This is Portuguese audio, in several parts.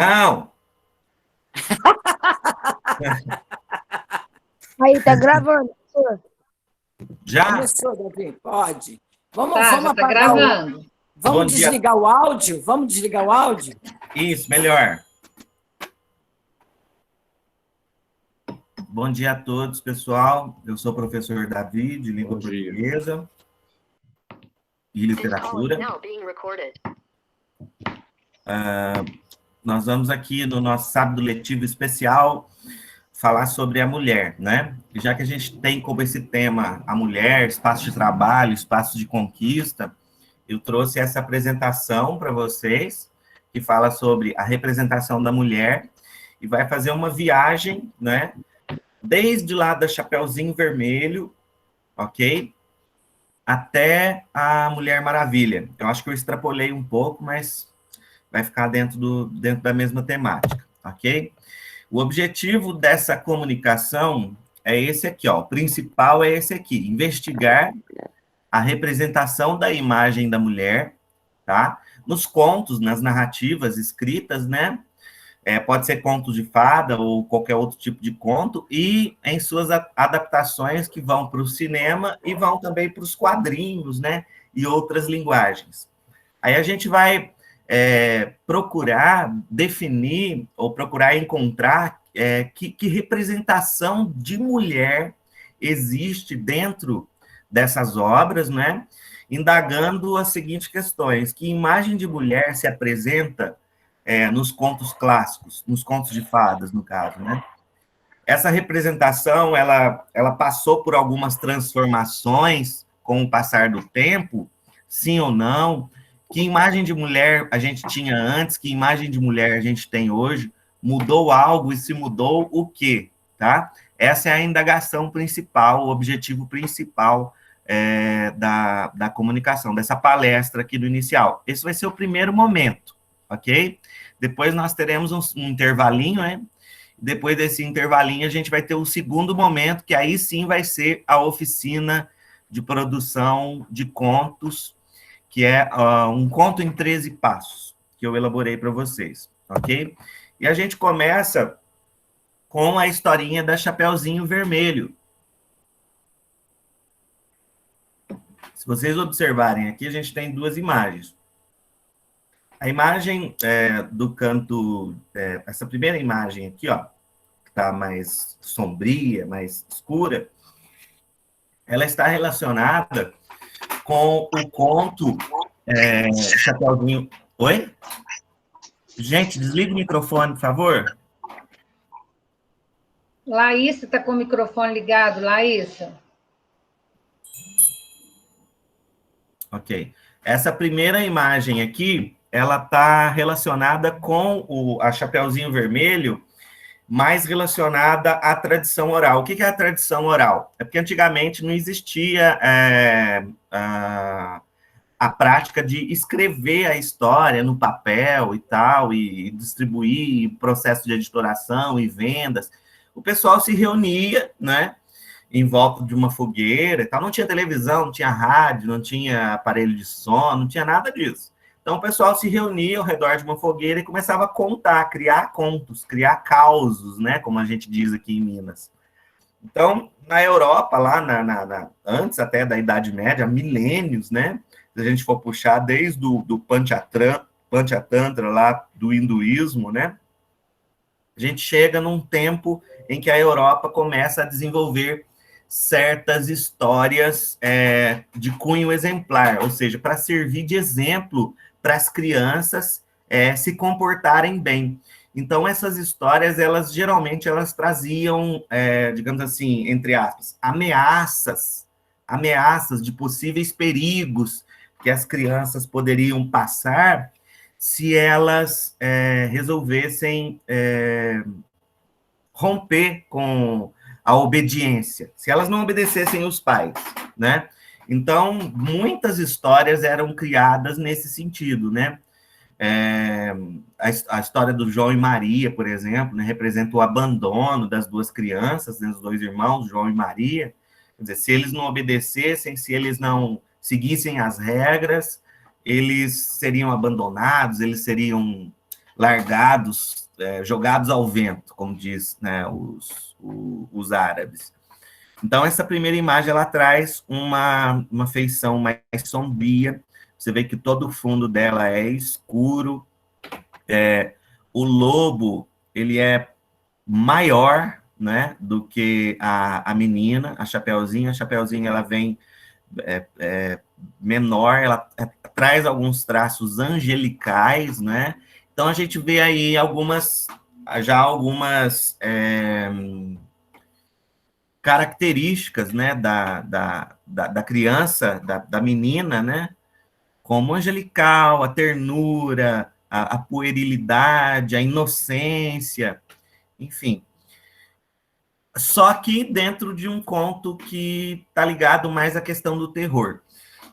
Não! Aí, tá gravando, professor? Já? Começou, Davi, pode. Vamos Já tá apagar gravando. Bom Vamos dia. desligar o áudio? Vamos desligar o áudio? Isso, melhor. Bom dia a todos, pessoal. Eu sou o professor Davi, de Língua Portuguesa e Literatura. Nós vamos aqui no nosso sábado letivo especial falar sobre a mulher, né? E já que a gente tem como esse tema a mulher, espaço de trabalho, espaço de conquista, eu trouxe essa apresentação para vocês, que fala sobre a representação da mulher, e vai fazer uma viagem, né? Desde lá da Chapeuzinho Vermelho, ok? Até a Mulher Maravilha. Eu acho que eu extrapolei um pouco, mas vai ficar dentro da mesma temática, ok? O objetivo dessa comunicação é esse aqui, ó. O principal é esse aqui: investigar a representação da imagem da mulher, tá? Nos contos, nas narrativas escritas, né? Pode ser conto de fada ou qualquer outro tipo de conto, e em suas adaptações que vão para o cinema e vão também para os quadrinhos, né? E outras linguagens. Aí a gente vai procurar definir ou procurar encontrar que representação de mulher existe dentro dessas obras, né? Indagando as seguintes questões: que imagem de mulher se apresenta nos contos clássicos, nos contos de fadas, no caso, né? Essa representação, ela passou por algumas transformações com o passar do tempo, sim ou não? Que imagem de mulher a gente tinha antes, que imagem de mulher a gente tem hoje? Mudou algo, e se mudou, o quê? Tá? Essa é a indagação principal, o objetivo principal da comunicação, dessa palestra aqui do inicial. Esse vai ser o primeiro momento, ok? Depois nós teremos um intervalinho, né? Depois desse intervalinho, a gente vai ter o segundo momento, que aí sim vai ser a oficina de produção de contos, que é um conto em 13 passos, que eu elaborei para vocês, ok? E a gente começa com a historinha da Chapeuzinho Vermelho. Se vocês observarem aqui, a gente tem duas imagens. A imagem do canto, essa primeira imagem aqui, ó, que está mais sombria, mais escura, ela está relacionada com o conto Chapeuzinho... Oi? Gente, desliga o microfone, por favor. Laís, está com o microfone ligado, Laís? Ok. Essa primeira imagem aqui, ela está relacionada com a Chapeuzinho Vermelho, mais relacionada à tradição oral. O que é a tradição oral? É porque antigamente não existia a prática de escrever a história no papel e tal, e distribuir, processo de editoração e vendas. O pessoal se reunia, né, em volta de uma fogueira e tal. Não tinha televisão, não tinha rádio, não tinha aparelho de som, não tinha nada disso. Então, o pessoal se reunia ao redor de uma fogueira e começava a contar, criar contos, criar causos, né, como a gente diz aqui em Minas. Então, na Europa, lá antes até da Idade Média, milênios, né, se a gente for puxar desde do Panchatantra, lá do hinduísmo, né, a gente chega num tempo em que a Europa começa a desenvolver certas histórias de cunho exemplar, ou seja, para servir de exemplo para as crianças se comportarem bem. Então, essas histórias, geralmente elas traziam, digamos assim, entre aspas, ameaças de possíveis perigos que as crianças poderiam passar se elas resolvessem romper com a obediência, se elas não obedecessem os pais, né? Então, muitas histórias eram criadas nesse sentido, né? A história do João e Maria, por exemplo, né, representa o abandono das duas crianças, né, dos dois irmãos, João e Maria. Quer dizer, se eles não obedecessem, se eles não seguissem as regras, eles seriam abandonados, eles seriam largados, jogados ao vento, como diz, né, os árabes. Então, essa primeira imagem, ela traz uma feição mais sombria. Você vê que todo o fundo dela é escuro. O lobo, ele é maior, né, do que a menina, a Chapeuzinho. A Chapeuzinho, ela vem menor, ela traz alguns traços angelicais, né? Então, a gente vê aí algumas características, né, da criança, da menina, né, como angelical, a ternura, a puerilidade, a inocência, enfim. Só que dentro de um conto que está ligado mais à questão do terror.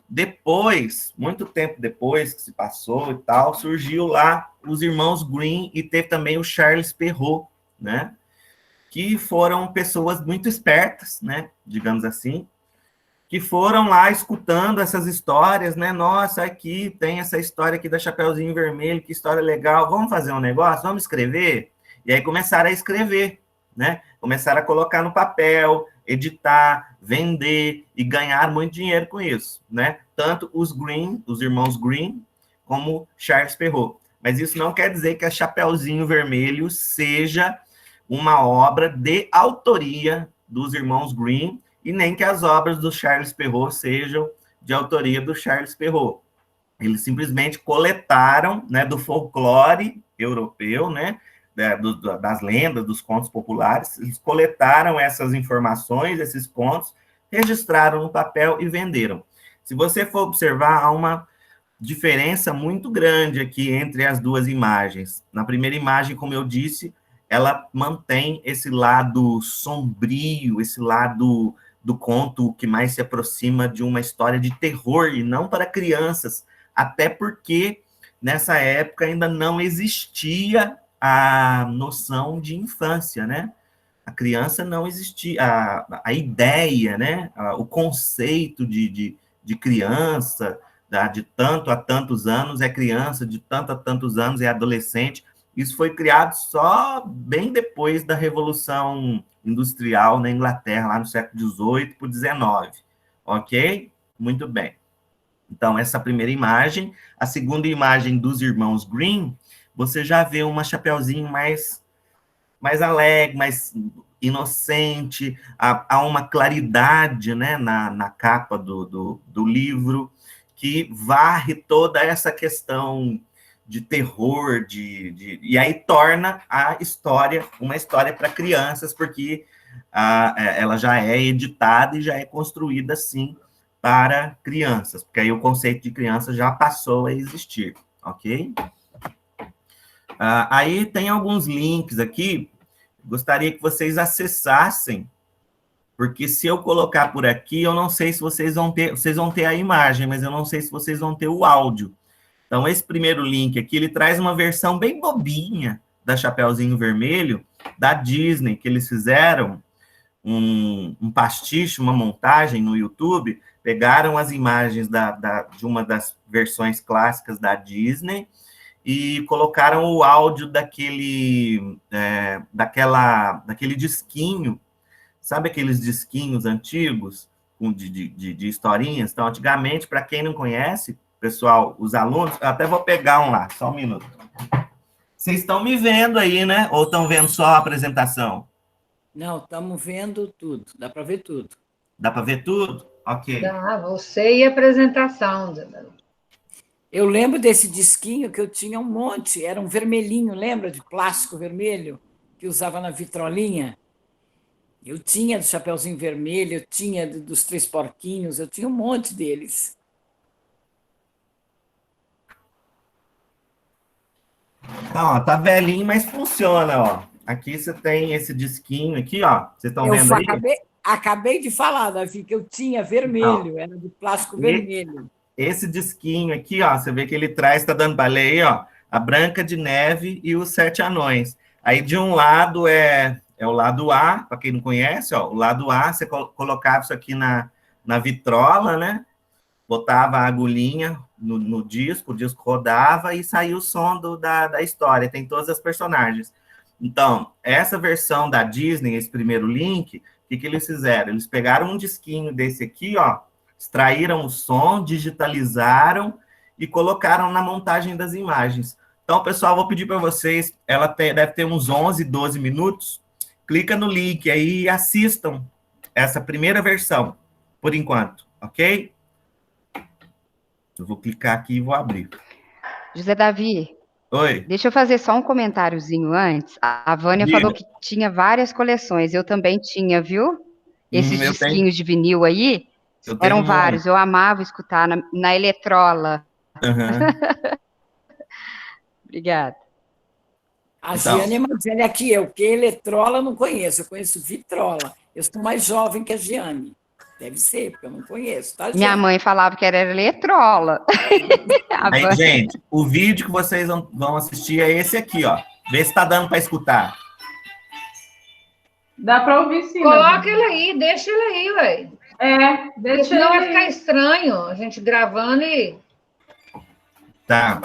Depois, muito tempo depois que se passou e tal, surgiu lá os irmãos Grimm e teve também o Charles Perrault, né? Que foram pessoas muito espertas, né? Digamos assim, que foram lá escutando essas histórias, né? Nossa, aqui tem essa história aqui da Chapeuzinho Vermelho, que história legal, vamos fazer um negócio, vamos escrever? E aí começaram a escrever, né? Começaram a colocar no papel, editar, vender e ganhar muito dinheiro com isso, né? Tanto os Grimm, os irmãos Grimm, como Charles Perrault. Mas isso não quer dizer que a Chapeuzinho Vermelho seja uma obra de autoria dos irmãos Grimm, e nem que as obras do Charles Perrault sejam de autoria do Charles Perrault. Eles simplesmente coletaram, né, do folclore europeu, né, das lendas, dos contos populares, eles coletaram essas informações, esses contos, registraram no papel e venderam. Se você for observar, há uma diferença muito grande aqui entre as duas imagens. Na primeira imagem, como eu disse, ela mantém esse lado sombrio, esse lado do conto que mais se aproxima de uma história de terror, e não para crianças, até porque nessa época ainda não existia a noção de infância, né? A criança não existia, a ideia, né? O conceito de criança, de tanto a tantos anos é criança, de tanto a tantos anos é adolescente. Isso foi criado só bem depois da Revolução Industrial na Inglaterra, lá no século XVIII para o XIX. Ok? Muito bem. Então, essa primeira imagem. A segunda imagem dos irmãos Grimm, você já vê uma Chapeuzinho mais alegre, mais inocente, há uma claridade, né, na capa do livro, que varre toda essa questão de terror, e aí torna a história uma história para crianças, porque ela já é editada e já é construída, assim, para crianças, porque aí o conceito de criança já passou a existir, ok? Aí tem alguns links aqui, gostaria que vocês acessassem, porque se eu colocar por aqui, eu não sei se vocês vão ter a imagem, mas eu não sei se vocês vão ter o áudio. Então, esse primeiro link aqui, ele traz uma versão bem bobinha da Chapeuzinho Vermelho, da Disney, que eles fizeram um pastiche, uma montagem no YouTube, pegaram as imagens de uma das versões clássicas da Disney e colocaram o áudio daquele disquinho, sabe aqueles disquinhos antigos de historinhas? Então, antigamente, para quem não conhece, pessoal, os alunos, eu até vou pegar um lá, só um minuto. Vocês estão me vendo aí, né? Ou estão vendo só a apresentação? Não, estamos vendo tudo, dá para ver tudo. Dá para ver tudo? Ok. Dá, você e a apresentação. Eu lembro desse disquinho que eu tinha um monte, era um vermelhinho, lembra? De plástico vermelho, que usava na vitrolinha. Eu tinha do Chapeuzinho Vermelho, eu tinha dos Três Porquinhos, eu tinha um monte deles. Ó, tá velhinho, mas funciona, ó. Aqui você tem esse disquinho aqui, ó. Vocês estão vendo aí? Acabei de falar, Davi, que eu tinha vermelho, Não. era de plástico vermelho. Esse disquinho aqui, ó, você vê que ele traz, tá dando para ler aí, ó, a Branca de Neve e os Sete Anões. Aí de um lado é o lado A, para quem não conhece, ó, o lado A, você colocava isso aqui na vitrola, né? botava a agulhinha no disco, o disco rodava e saía o som da história, tem todas as personagens. Então, essa versão da Disney, esse primeiro link, o que eles fizeram? Eles pegaram um disquinho desse aqui, ó, extraíram o som, digitalizaram e colocaram na montagem das imagens. Então, pessoal, vou pedir para vocês, deve ter uns 11, 12 minutos, clica no link aí e assistam essa primeira versão, por enquanto, ok? Eu vou clicar aqui e vou abrir. José Davi, Oi. deixa eu fazer só um comentáriozinho antes. A Vânia Diga. falou que tinha várias coleções, eu também tinha, viu? Esses eu disquinhos de vinil aí, eu eram tenho vários, eu amava escutar na Eletrola. Uhum. A Obrigada. Então. Giane é mais velha que eu, porque Eletrola eu não conheço, eu conheço Vitrola. Eu sou mais jovem que a Giane. Deve ser, porque eu não conheço, tá, Giane? Minha mãe falava que era Eletrola. Aí, gente, o vídeo que vocês vão assistir é esse aqui, ó. Vê se tá dando para escutar. Dá para ouvir sim. Coloca ele aí, deixa ele aí, ué. Deixa senão ele vai ficar estranho a gente gravando e... Tá.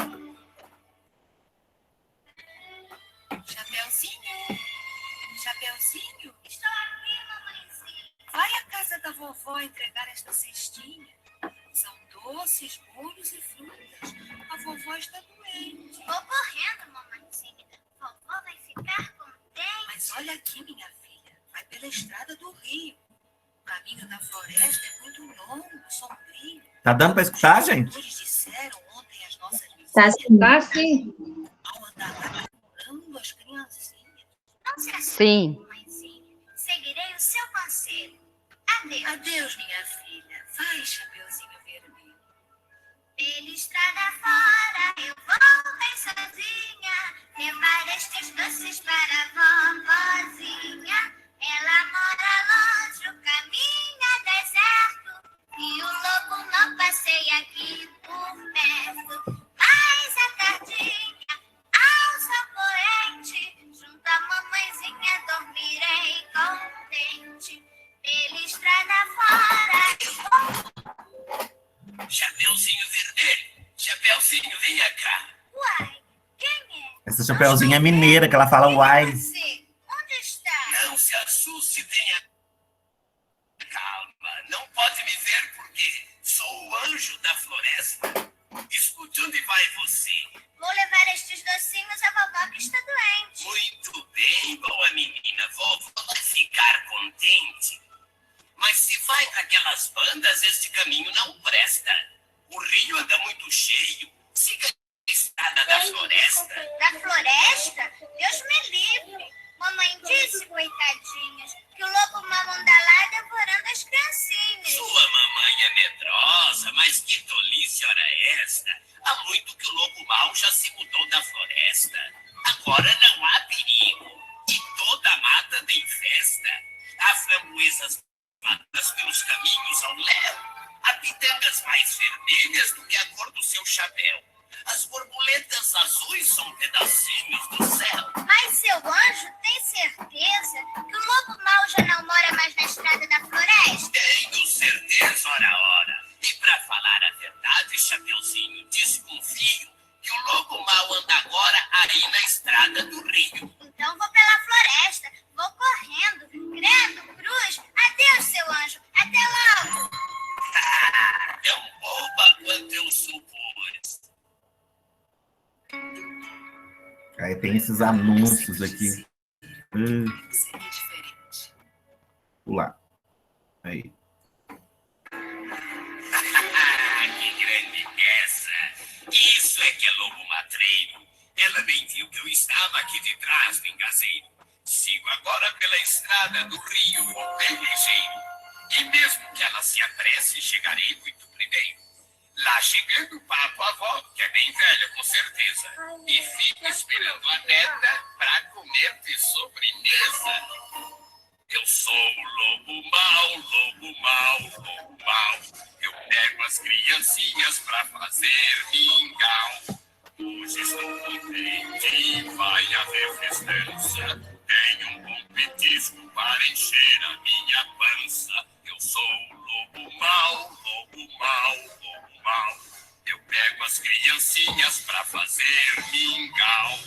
Chapeuzinho, estou aqui, mamãezinha. Vai à casa da vovó entregar esta cestinha. São doces, molhos e frutas. A vovó está doente. Vou correndo, mamãezinha. Vovó vai ficar contente. Mas olha aqui, minha filha. Vai pela estrada do rio. O caminho da floresta é muito longo, sombrio. Tá dando para escutar, gente? Os disseram ontem as nossas vizinhas. Tá sim. Ao andar lá procurando as criancinhas. Não se assuste, Sim. mamãezinha. Seguirei o seu conselho. Adeus. Adeus, minha filha. Vai, Chapeuzinho Vermelho. Pela estrada fora eu vou bem sozinha, levar estes doces para a vovozinha. Ela mora longe, o caminho é deserto, e o lobo não passeia aqui por perto. Mas à tardinha, ao sol poente, junto à mamãezinha dormirei contente. Pela estrada fora eu vou... Chapeuzinho Vermelho, Chapeuzinho, venha cá. Uai, quem é? Essa Chapeuzinho é mineira, que ela fala uai. Você, onde está? Não se assuste, tenha calma. Não pode me ver porque sou o anjo da floresta. Escute onde vai você. Vou levar estes docinhos à vovó que está doente. Muito bem, boa menina. Vovó vai ficar contente. Mas se vai para aquelas bandas, este caminho não presta. O rio anda muito cheio. Siga a estrada da floresta. Da floresta? Deus me livre. Mamãe disse, coitadinhas, que o lobo mau anda lá devorando as criancinhas. Sua mamãe é medrosa, mas que tolice ora é esta? Há muito que o lobo mau já se mudou da floresta. Agora não há perigo. E toda a mata tem festa. Há framboesas matas pelos caminhos ao léu. Há pitangas mais vermelhas do que a cor do seu chapéu. As borboletas azuis são pedacinhos do céu. Mas seu anjo tem certeza que o lobo mau já não mora mais na estrada da floresta? Tenho certeza, ora. E para falar a verdade, Chapeuzinho, desconfio que o lobo mau anda agora aí na estrada do rio. Então vou pela floresta, vou correndo, credo, cruz, adeus seu anjo, até logo. Tão boba quanto eu supus. Aí tem esses anúncios aqui. Seria diferente. Pular. Aí. Que grande peça! Isso é que é lobo matreiro. Ela bem viu que eu estava aqui de trás do engazeiro. Sigo agora pela estrada do rio, vou bem ligeiro. E mesmo que ela se apresse, chegarei muito primeiro. Lá chegando, papo a avó, que é bem velha, com certeza. E fica esperando a neta pra comer de sobremesa. Eu sou o lobo mau, lobo mau, lobo mau. Eu pego as criancinhas pra fazer mingau. Hoje estou contente, vai haver festança. Tenho um bom petisco para encher a minha pança. Eu sou o lobo mau, lobo mau, lobo mal. Eu pego as criancinhas pra fazer mingau.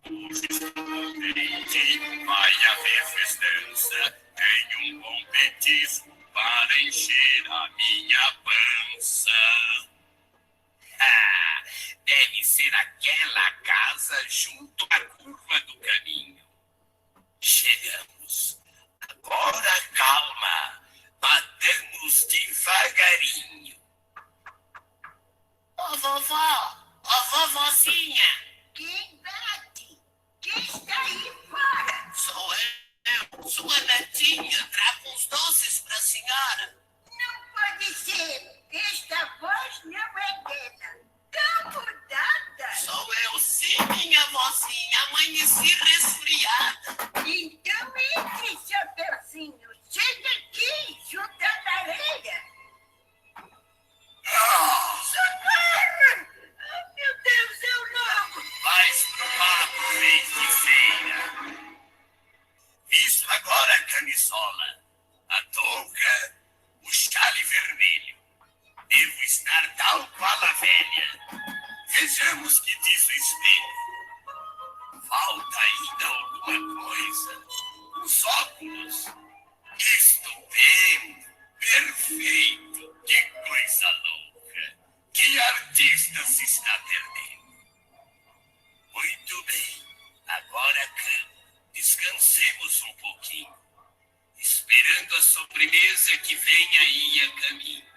Hoje estou contente, vai haver festança. Tenho um bom petisco para encher a minha pança. Ah, deve ser aquela casa junto à curva do caminho. Chegamos. Agora calma. Matamos devagarinho. Ô vovó, ô vovozinha. Quem bate? Quem está aí fora? Sou eu, sua netinha. Trago uns doces para a senhora. Não pode ser. Esta voz não é dela. Tão mudada. Sou eu sim, minha vozinha. Amanheci resfriada. Então entre, Chapeuzinho. Chega aqui, juntando areia. Socorro! Oh, meu Deus, é o lobo. Vais pro mato, vez de feira. Visto agora a camisola, a touca, o chale vermelho. Devo estar tal qual a velha. Vejamos que diz o espelho. Falta ainda alguma coisa. Os óculos. Estupendo. Perfeito. Que coisa louca. Que artista se está perdendo. Muito bem. Agora a cama. Descansemos um pouquinho. Esperando a sobremesa que vem aí a caminho.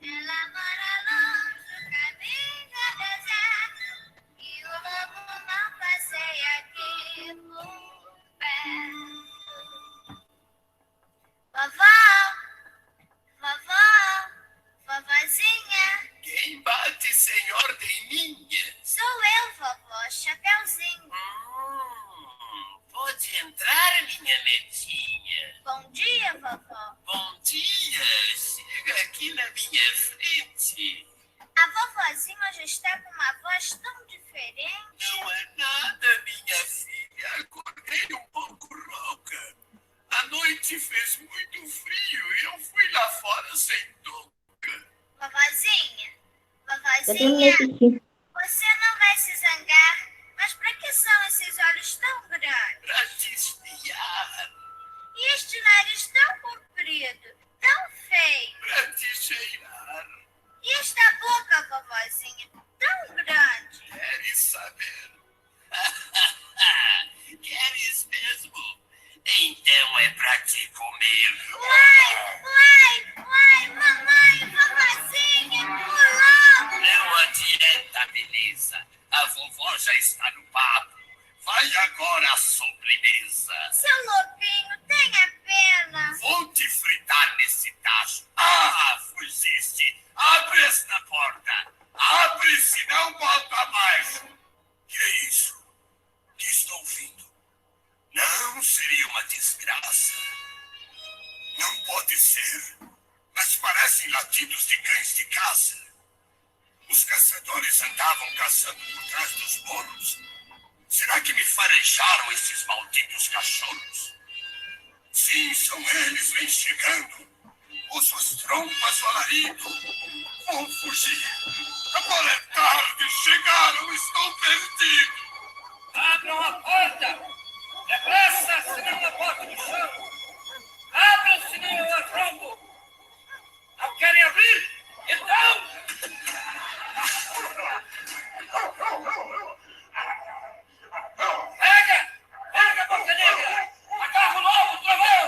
Ela mora longe, o caminho é deserto, e o lobo não passeia aqui por perto. Vovó, vovó, vovozinha. Quem bate sem ordem minha? Sou eu, vovó, Chapeuzinho. Pode entrar, minha netinha. Bom dia, vovó. Bom dia. Chega aqui na minha frente. A vovozinha hoje está com uma voz tão diferente. Não é nada, minha filha. Acordei um pouco rouca. A noite fez muito frio e eu fui lá fora sem touca. Vovozinha, vovozinha, você não vai se zangar, mas para que são esses olhos tão grandes? Pra te espiar, E este nariz tão comprido, tão feio? pra te cheirar. E esta boca, vovozinha, tão grande? Queres saber? Queres mesmo? Então é pra te comer. Mamãe, vovozinha, o lobo! Não adianta, beleza. A vovó já está no papo. Vai agora a sobremesa. Seu lobinho, tenha pena. Vou te fritar nesse tacho. Ah, fugiste. Abre esta porta. Abre, senão bota abaixo. Que é isso? Que estou ouvindo? Não seria uma desgraça. Não pode ser. Mas parecem latidos de cães de caça. Os caçadores andavam caçando por trás dos morros. Será que me farejaram esses malditos cachorros? Sim, são eles, vêm chegando. Uso as trompas do alarido. Vou fugir. Agora é tarde, chegaram, estou perdido. Abram a porta! Depressa, senão a porta do chão. Abram, senão eu arrombo. Não querem abrir? Então... Pega, Boca Negra! Agarra o lobo, trovão!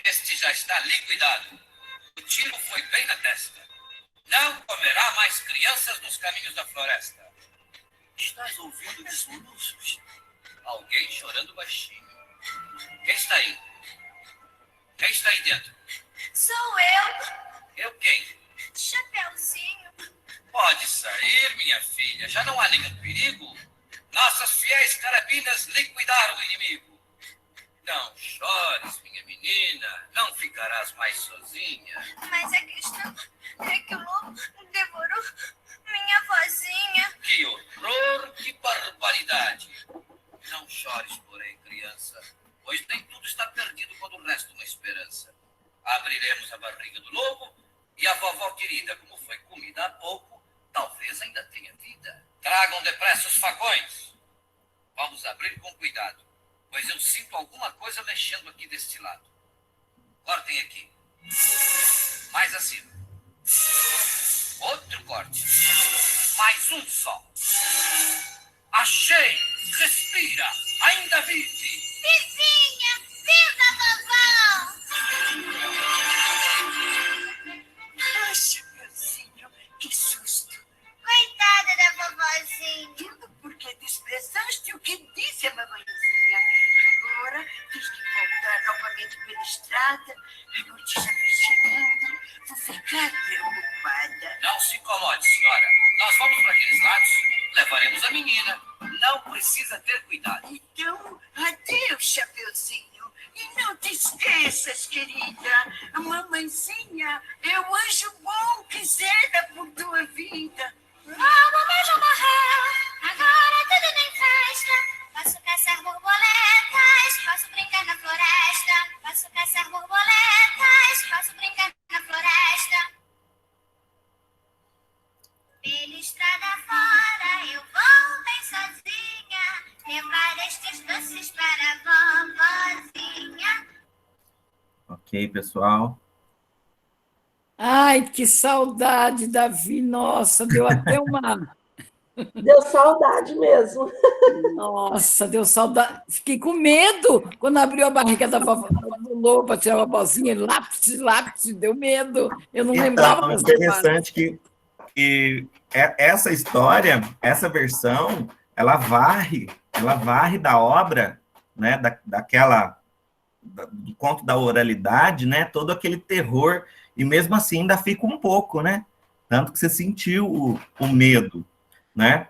Este já está liquidado. O tiro foi bem na testa. Não comerá mais crianças nos caminhos da floresta. Estás ouvindo desmandos? Alguém chorando baixinho. Quem está aí? Quem está aí dentro? Sou eu, Eu quem? Chapeuzinho. Pode sair, minha filha. Já não há nenhum perigo. Nossas fiéis carabinas liquidaram o inimigo. Não chores, minha menina. Não ficarás mais sozinha. Mas a questão é que o lobo devorou minha vozinha. Que horror, que barbaridade. Não chores, porém, criança, pois nem tudo está perdido quando resta uma esperança. Abriremos a barriga do lobo e a vovó querida, como foi comida há pouco, talvez ainda tenha vida. Tragam depressa os facões. Vamos abrir com cuidado, pois eu sinto alguma coisa mexendo aqui deste lado. Cortem aqui. Mais acima. Outro corte. Mais um só. Achei! Respira! Ainda vive! Vizinha, viva vovó! Ai, Chapeuzinho, que susto. Coitada da vovozinha. Tudo porque desprezaste o que disse a mamãezinha. Agora tens que voltar novamente pela estrada. A noite já vai chegando. Vou ficar preocupada. Não se incomode, senhora. Nós vamos para aqueles lados. Levaremos a menina. Não precisa ter cuidado. Então, adeus, Chapeuzinho. E não te esqueças, querida. A mamãezinha é o anjo bom que zela por tua vida. Oh, o mamãe já morreu. Agora tudo tem festa. Posso caçar borboletas. Posso brincar na floresta. Posso caçar borboletas. Posso brincar na floresta. Pela estrada fora eu vou bem sozinha, levar estes doces para a vovozinha. Ok, pessoal. Ai, que saudade, Davi. Nossa, deu até uma... Deu saudade mesmo. Nossa, deu saudade. Fiquei com medo quando abriu a barriga da vovó do lobo para tirar uma bozinha. Lápis, deu medo. Eu não lembrava Então, é dessa parte. interessante que essa história, essa versão, ela varre da obra, né, do conto da oralidade, né, todo aquele terror, e mesmo assim ainda fica um pouco, né, tanto que você sentiu o medo, né.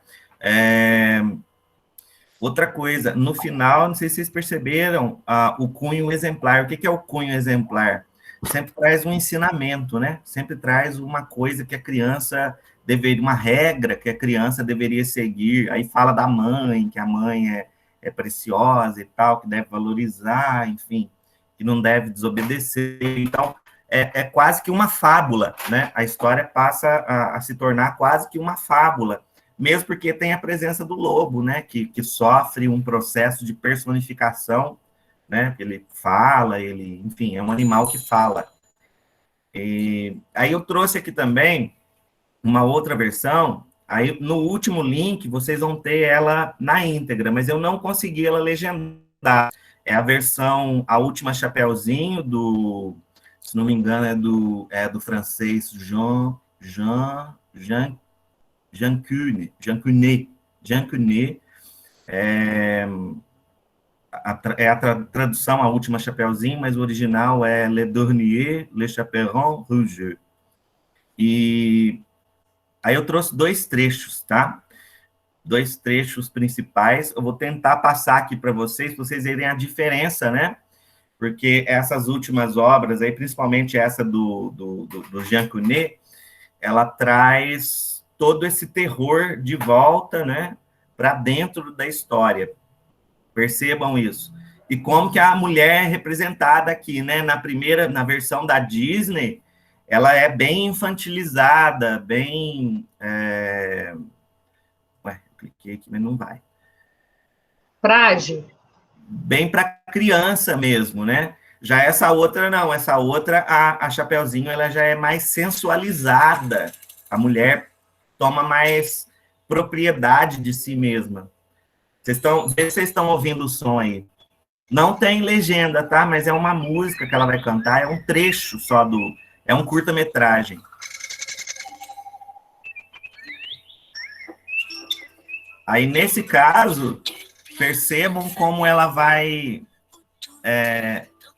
Outra coisa, no final, não sei se vocês perceberam, o cunho exemplar. O que é o cunho exemplar? Sempre traz um ensinamento, né? Sempre traz uma coisa que a criança deveria, uma regra que a criança deveria seguir. Aí fala da mãe, que a mãe é preciosa e tal, que deve valorizar, enfim, que não deve desobedecer. Então, é quase que uma fábula, né? A história passa a se tornar quase que uma fábula, mesmo porque tem a presença do lobo, né? Que sofre um processo de personificação, né? Ele fala, enfim, é um animal que fala. E aí eu trouxe aqui também uma outra versão. Aí no último link vocês vão ter ela na íntegra, mas eu não consegui ela legendar. É a versão A Última Chapeuzinho, se não me engano, é do francês Jean Cunet. É a tradução, A Última Chapeuzinho, mas o original é Le Dernier, Le Chaperon Rouge. E aí eu trouxe dois trechos, tá? Dois trechos principais. Eu vou tentar passar aqui para vocês verem a diferença, né? Porque essas últimas obras, aí, principalmente essa do Jean Cunet, ela traz todo esse terror de volta, né? Para dentro da história. Percebam isso. E como que a mulher é representada aqui, né? Na versão da Disney, ela é bem infantilizada, bem... Ué, eu cliquei aqui, mas não vai. Frágil. Bem para criança mesmo, né? Já essa outra, não. Essa outra, a Chapeuzinho, ela já é mais sensualizada. A mulher toma mais propriedade de si mesma. Vê se vocês estão ouvindo o som aí. Não tem legenda, tá? Mas é uma música que ela vai cantar, é um trecho só é um curta-metragem. Aí, nesse caso, percebam como ela vai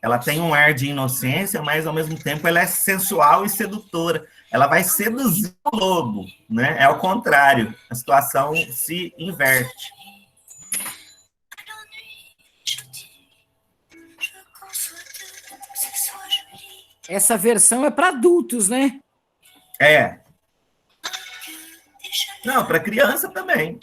ela tem um ar de inocência, mas ao mesmo tempo ela é sensual e sedutora. Ela vai seduzir o lobo, né? É o contrário, a situação se inverte. Essa versão é para adultos, né? É. Não, para criança também.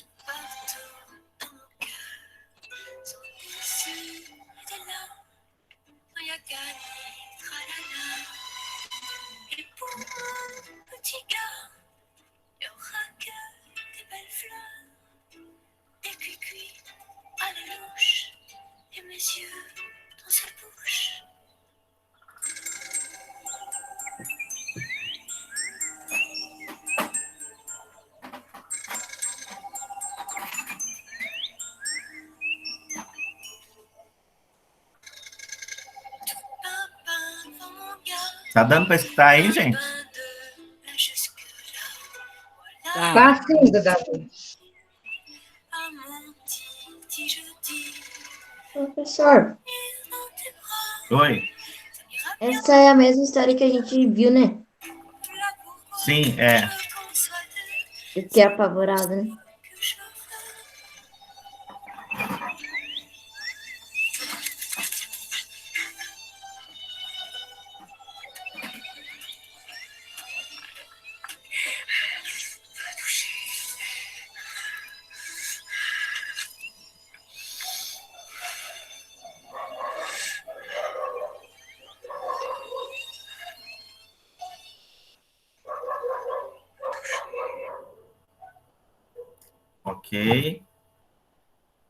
Tá dando para escutar aí, gente? Tá sim, Gabi. Professor, Oi. essa é a mesma história que a gente viu, né? Sim, é. Fiquei apavorada, né? Ok.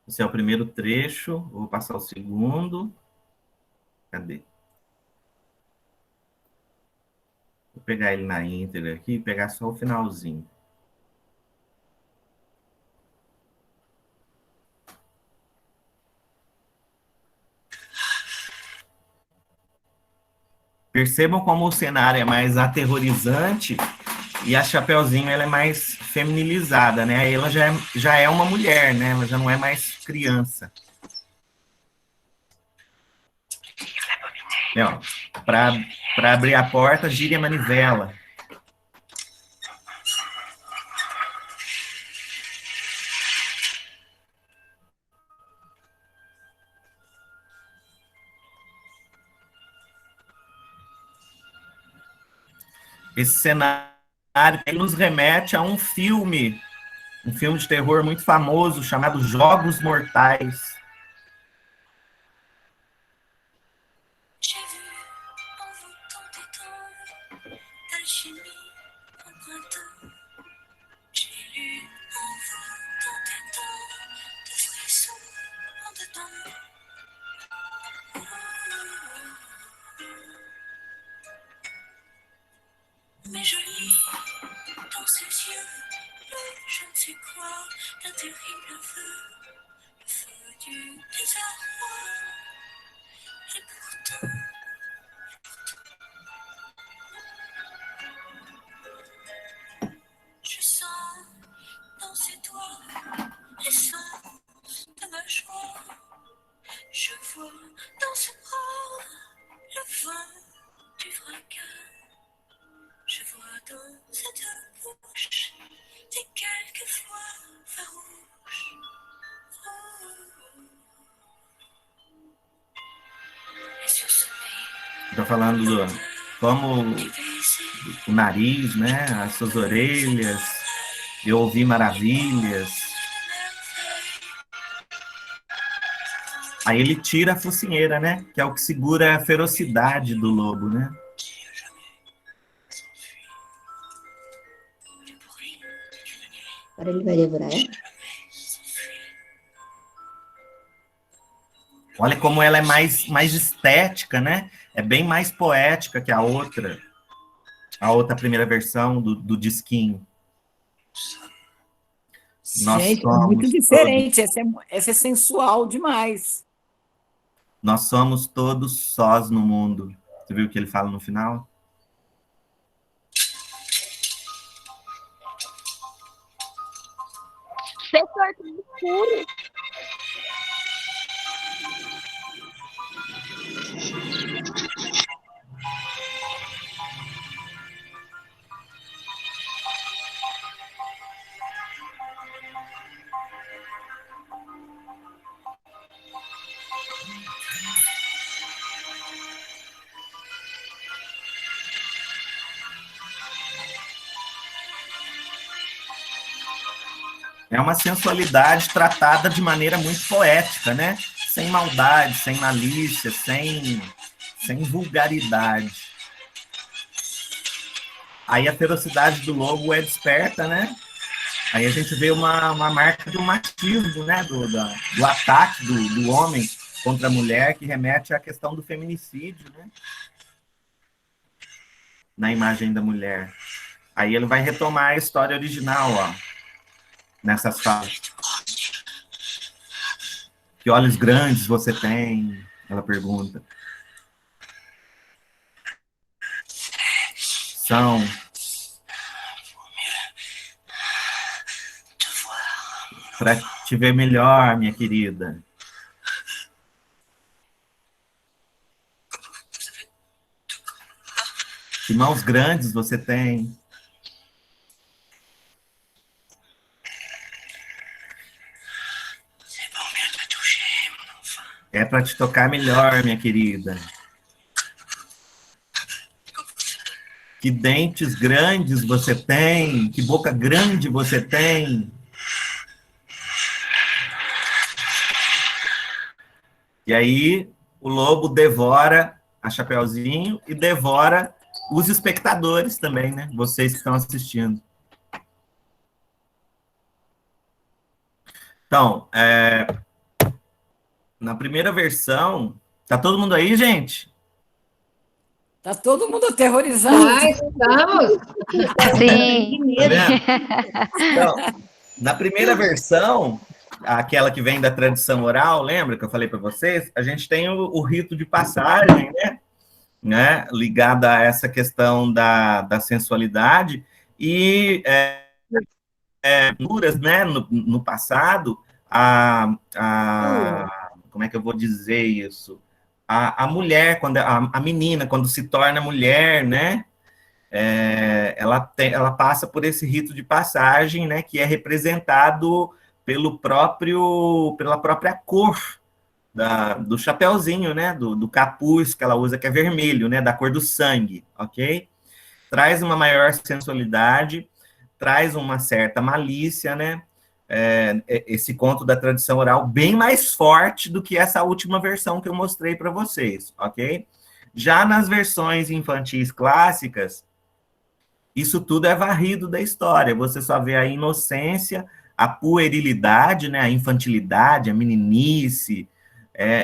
Esse é o primeiro trecho. Vou passar o segundo. Cadê? Vou pegar ele na íntegra aqui e pegar só o finalzinho. Percebam como o cenário é mais aterrorizante e a Chapeuzinho ela é mais feminilizada, né? Ela já é uma mulher, né? Ela já não é mais criança. Para abrir a porta, gire a manivela. Esse cenário ele nos remete a um filme de terror muito famoso chamado Jogos Mortais. Mais je lis dans ses yeux le je ne sais quoi d'un terrible feu, le feu du désarroi. Et pourtant, je sens dans ses doigts l'essence de ma joie. Je vois dans ses bras le vin du fracas. Je vois dans cette bouche des quelquefois farouches. Et sur ce nez, Estou falando como o nariz, né? As suas orelhas, eu ouvi maravilhas. Aí ele tira a focinheira, né? Que é o que segura a ferocidade do lobo, né? Agora ele vai devorar ela? Olha como ela é mais estética, né? É bem mais poética que a outra primeira versão do disquinho. Gente, é muito diferente. Essa é sensual demais. Nós somos todos sós no mundo. Você viu o que ele fala no final? Professor, tudo escuro. É uma sensualidade tratada de maneira muito poética, né? Sem maldade, sem malícia, sem vulgaridade. Aí a ferocidade do lobo é desperta, né? Aí a gente vê uma marca do machismo, né? Do ataque do homem contra a mulher, que remete à questão do feminicídio, né? Na imagem da mulher. Aí ele vai retomar a história original, ó, nessas falas. Que olhos grandes você tem? Ela pergunta. São. Para te ver melhor, minha querida. Que mãos grandes você tem. É para te tocar melhor, minha querida. Que dentes grandes você tem, que boca grande você tem. E aí o lobo devora a Chapeuzinho e devora os espectadores também, né? Vocês que estão assistindo. Então, na primeira versão... Tá todo mundo aí, gente? Tá todo mundo aterrorizado. Estamos. Sim. Tá vendo? Então, na primeira versão, aquela que vem da tradição oral, lembra que eu falei para vocês? A gente tem o rito de passagem, né? Ligado a essa questão da sensualidade e né? No passado, como é que eu vou dizer isso? A mulher, quando a menina, quando se torna mulher, né? Ela passa por esse rito de passagem, né? Que é representado pela própria cor do chapeuzinho, né? Do capuz que ela usa, que é vermelho, né? Da cor do sangue, ok? Traz uma maior sensualidade, traz uma certa malícia, né? Esse conto da tradição oral bem mais forte do que essa última versão que eu mostrei para vocês, ok? Já nas versões infantis clássicas, isso tudo é varrido da história. Você só vê a inocência, a puerilidade, né? A infantilidade, a meninice,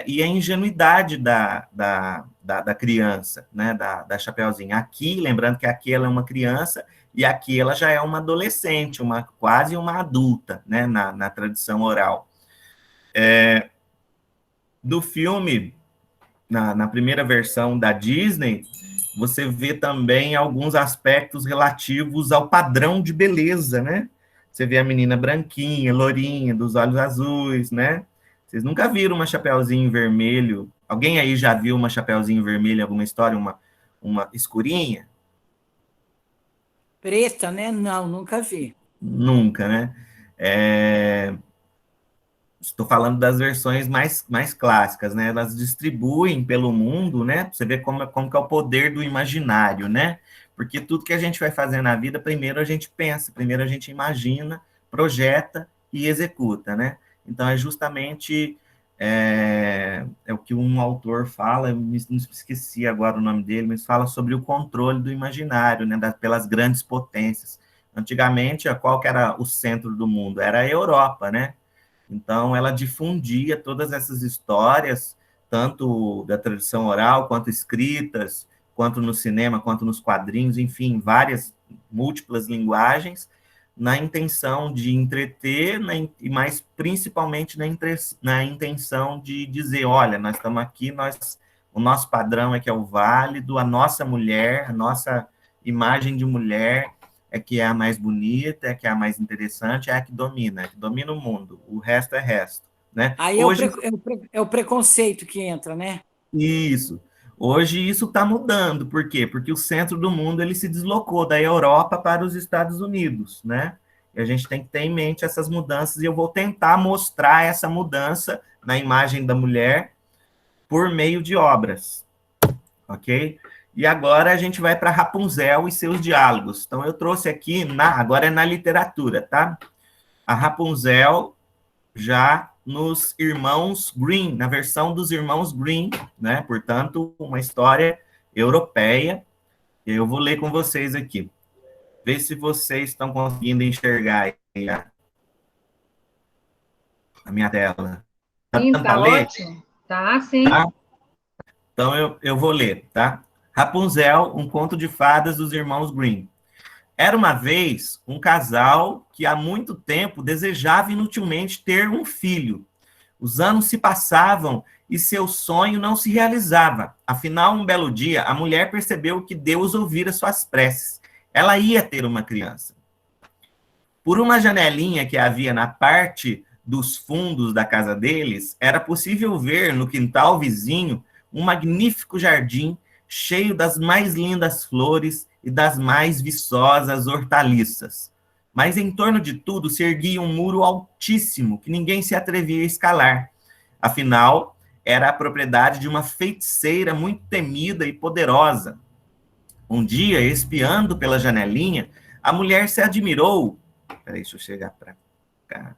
e a ingenuidade da criança, né? Da Chapeuzinho. Aqui, lembrando que aqui ela é uma criança e aqui ela já é uma adolescente, quase uma adulta, né? Na tradição oral. Do filme, na primeira versão da Disney, você vê também alguns aspectos relativos ao padrão de beleza, né? Você vê a menina branquinha, lourinha, dos olhos azuis, né? Vocês nunca viram uma Chapeuzinho vermelho? Alguém aí já viu uma Chapeuzinho vermelho em alguma história, uma escurinha? Preta, né? Não, nunca vi. Nunca, né? Estou falando das versões mais clássicas, né? Elas distribuem pelo mundo, né? Você vê como que é o poder do imaginário, né? Porque tudo que a gente vai fazer na vida, primeiro a gente pensa, primeiro a gente imagina, projeta e executa, né? Então, é justamente o que um autor fala, eu me esqueci agora o nome dele, mas fala sobre o controle do imaginário, né? Pelas grandes potências. Antigamente, qual que era o centro do mundo? Era a Europa, né? Então, ela difundia todas essas histórias, tanto da tradição oral, quanto escritas, quanto no cinema, quanto nos quadrinhos, enfim, várias, múltiplas linguagens, na intenção de entreter, mas principalmente na intenção de dizer, olha, nós estamos aqui, o nosso padrão é que é o válido, a nossa mulher, a nossa imagem de mulher é que é a mais bonita, é que é a mais interessante, é a que domina o mundo. O resto é resto, né? Aí hoje é o preconceito que entra, né? Isso. Hoje isso está mudando, por quê? Porque o centro do mundo ele se deslocou da Europa para os Estados Unidos, né? E a gente tem que ter em mente essas mudanças, e eu vou tentar mostrar essa mudança na imagem da mulher por meio de obras, ok? E agora a gente vai para Rapunzel e seus diálogos. Então eu trouxe aqui, agora é na literatura, tá? A Rapunzel já nos Irmãos Grimm, na versão dos Irmãos Grimm, né? Portanto, uma história europeia. Eu vou ler com vocês aqui. Vê se vocês estão conseguindo enxergar aí a minha tela. Tá Sim, dando para tá ler? ótimo. Tá, sim. Tá? Então eu vou ler, tá? Rapunzel, um conto de fadas dos Irmãos Grimm. Era uma vez um casal que há muito tempo desejava inutilmente ter um filho. Os anos se passavam e seu sonho não se realizava. Afinal, um belo dia, a mulher percebeu que Deus ouvira suas preces. Ela ia ter uma criança. Por uma janelinha que havia na parte dos fundos da casa deles, era possível ver no quintal vizinho um magnífico jardim cheio das mais lindas flores e das mais viçosas hortaliças. Mas em torno de tudo se erguia um muro altíssimo que ninguém se atrevia a escalar. Afinal, era a propriedade de uma feiticeira muito temida e poderosa. Um dia, espiando pela janelinha, a mulher se admirou. Peraí, deixa eu chegar para cá.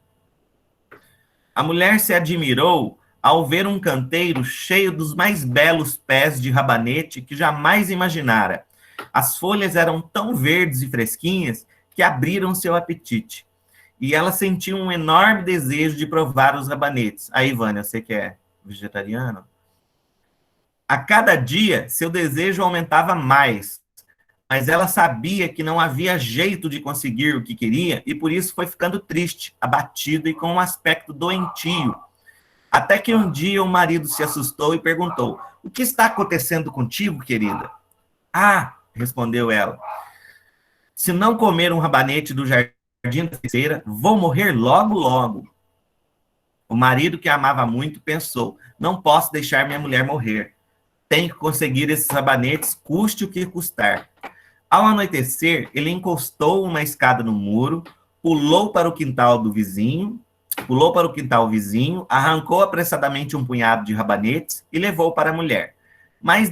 A mulher se admirou ao ver um canteiro cheio dos mais belos pés de rabanete que jamais imaginara. As folhas eram tão verdes e fresquinhas que abriram seu apetite. E ela sentiu um enorme desejo de provar os rabanetes. Aí, Vânia, você que é vegetariano? A cada dia, seu desejo aumentava mais. Mas ela sabia que não havia jeito de conseguir o que queria e por isso foi ficando triste, abatido e com um aspecto doentio. Até que um dia o marido se assustou e perguntou: "O que está acontecendo contigo, querida?" "Ah", respondeu ela, "se não comer um rabanete do jardim da feiticeira, vou morrer logo, logo." O marido, que a amava muito, pensou: "Não posso deixar minha mulher morrer. Tenho que conseguir esses rabanetes, custe o que custar." Ao anoitecer, ele encostou uma escada no muro, pulou para o quintal vizinho, arrancou apressadamente um punhado de rabanetes e levou para a mulher. Mais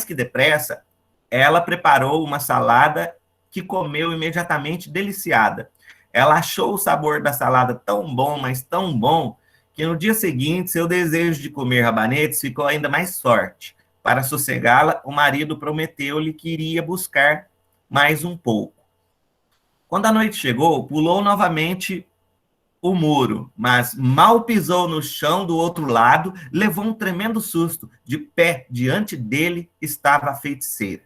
que depressa, ela preparou uma salada que comeu imediatamente deliciada. Ela achou o sabor da salada tão bom, mas tão bom, que no dia seguinte seu desejo de comer rabanetes ficou ainda mais forte. Para sossegá-la, o marido prometeu-lhe que iria buscar mais um pouco. Quando a noite chegou, pulou novamente o muro, mas mal pisou no chão do outro lado, levou um tremendo susto. De pé diante dele estava a feiticeira.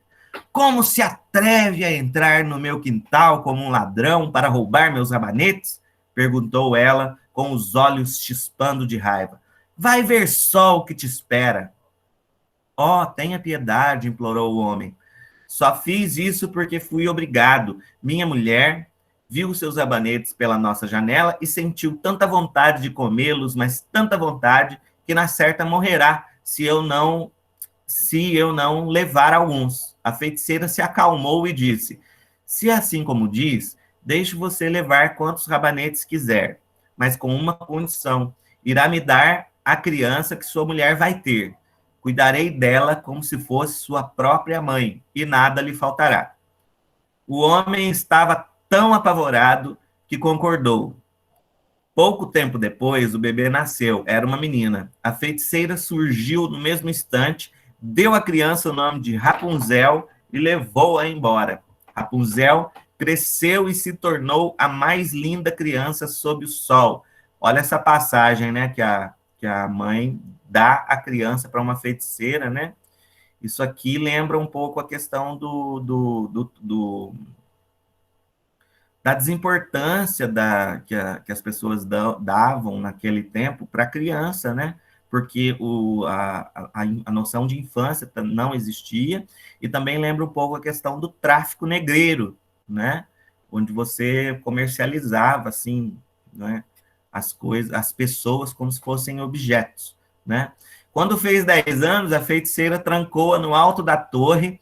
"Como se atreve a entrar no meu quintal como um ladrão para roubar meus rabanetes?" perguntou ela, com os olhos chispando de raiva. "Vai ver só o que te espera." "Oh, tenha piedade", implorou o homem. "Só fiz isso porque fui obrigado. Minha mulher viu seus rabanetes pela nossa janela e sentiu tanta vontade de comê-los, mas tanta vontade, que na certa morrerá se eu não levar alguns." A feiticeira se acalmou e disse: "Se é assim como diz, deixe você levar quantos rabanetes quiser, mas com uma condição: irá me dar a criança que sua mulher vai ter. Cuidarei dela como se fosse sua própria mãe, e nada lhe faltará." O homem estava tão apavorado que concordou. Pouco tempo depois, o bebê nasceu. Era uma menina. A feiticeira surgiu no mesmo instante, deu à criança o nome de Rapunzel e levou-a embora. Rapunzel cresceu e se tornou a mais linda criança sob o sol. Olha essa passagem, né, que a mãe dá a criança para uma feiticeira, né? Isso aqui lembra um pouco a questão da desimportância que as pessoas davam naquele tempo para a criança, né? Porque a noção de infância não existia, e também lembra um pouco a questão do tráfico negreiro, né? Onde você comercializava, assim, né, as coisas, as pessoas como se fossem objetos, né? Quando fez 10 anos, a feiticeira trancou-a no alto da torre,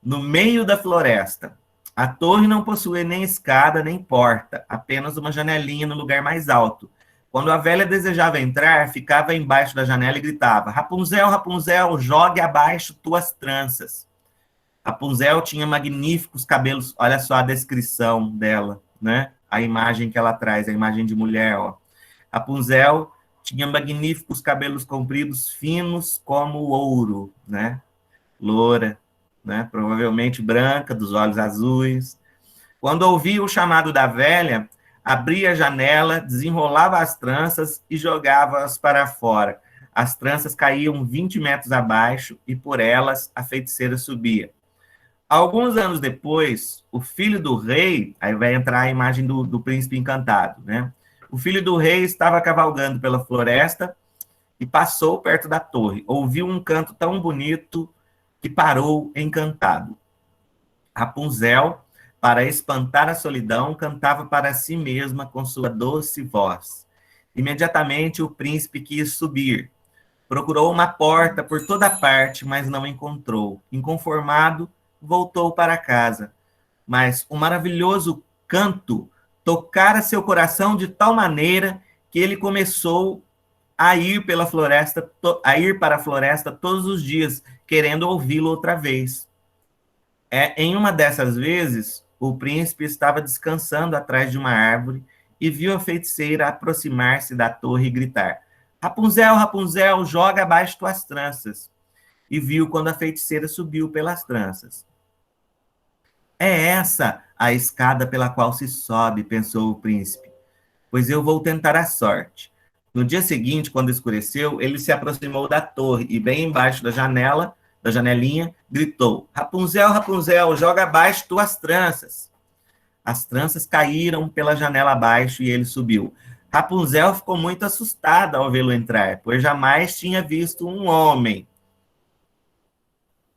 no meio da floresta. A torre não possuía nem escada, nem porta, apenas uma janelinha no lugar mais alto. Quando a velha desejava entrar, ficava embaixo da janela e gritava: Rapunzel, Rapunzel, jogue abaixo tuas tranças. Rapunzel tinha magníficos cabelos, olha só a descrição dela, né? A imagem que ela traz, a imagem de mulher, ó. Rapunzel tinha magníficos cabelos compridos, finos como ouro, né? Loura, né? Provavelmente branca, dos olhos azuis. Quando ouvia o chamado da velha, abria a janela, desenrolava as tranças e jogava-as para fora. As tranças caíam 20 metros abaixo e por elas a feiticeira subia. Alguns anos depois, o filho do rei, aí vai entrar a imagem do príncipe encantado, né? O filho do rei estava cavalgando pela floresta e passou perto da torre. Ouviu um canto tão bonito que parou encantado. Rapunzel, para espantar a solidão, cantava para si mesma com sua doce voz. Imediatamente o príncipe quis subir. Procurou uma porta por toda parte, mas não encontrou. Inconformado, voltou para casa. Mas o maravilhoso canto tocara seu coração de tal maneira que ele começou a ir para a floresta todos os dias, querendo ouvi-lo outra vez. Em uma dessas vezes, o príncipe estava descansando atrás de uma árvore e viu a feiticeira aproximar-se da torre e gritar: Rapunzel, Rapunzel, joga abaixo tuas tranças. E viu quando a feiticeira subiu pelas tranças. É essa a escada pela qual se sobe, pensou o príncipe, pois eu vou tentar a sorte. No dia seguinte, quando escureceu, ele se aproximou da torre e, bem embaixo da janelinha, gritou: Rapunzel, Rapunzel, joga abaixo tuas tranças. As tranças caíram pela janela abaixo e ele subiu. Rapunzel ficou muito assustada ao vê-lo entrar, pois jamais tinha visto um homem.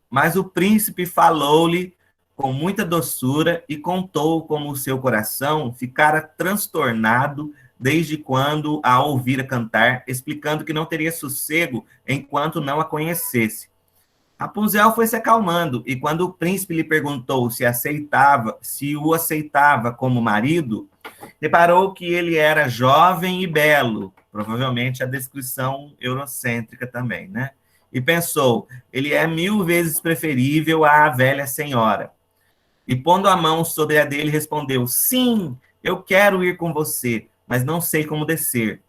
Mas o príncipe falou-lhe com muita doçura e contou como o seu coração ficara transtornado desde quando a ouvira cantar, explicando que não teria sossego enquanto não a conhecesse. Rapunzel foi se acalmando, e quando o príncipe lhe perguntou se o aceitava como marido, reparou que ele era jovem e belo, provavelmente a descrição eurocêntrica também, né? E pensou: ele é 1000 vezes preferível à velha senhora. E pondo a mão sobre a dele, respondeu: sim, eu quero ir com você, mas não sei como descer.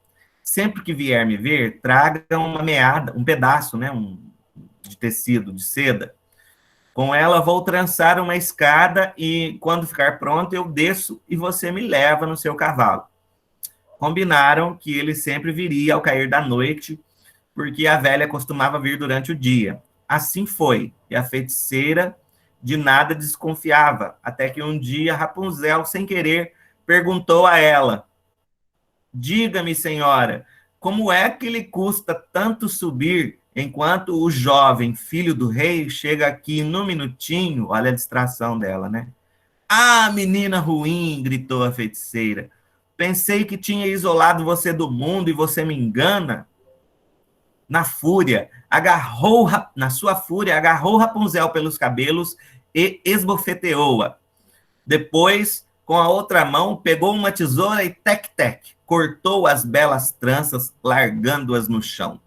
Sempre que vier me ver, traga uma meada, um pedaço, né, de tecido, de seda. Com ela vou trançar uma escada e, quando ficar pronto, eu desço e você me leva no seu cavalo. Combinaram que ele sempre viria ao cair da noite, porque a velha costumava vir durante o dia. Assim foi, e a feiticeira de nada desconfiava, até que um dia Rapunzel, sem querer, perguntou a ela: diga-me, senhora, como é que lhe custa tanto subir, enquanto o jovem filho do rei chega aqui num minutinho? Olha a distração dela, né? Ah, menina ruim, gritou a feiticeira. Pensei que tinha isolado você do mundo e você me engana. Na sua fúria, agarrou Rapunzel pelos cabelos e esbofeteou-a. Depois, com a outra mão, pegou uma tesoura e tec-tec, cortou as belas tranças, largando-as no chão.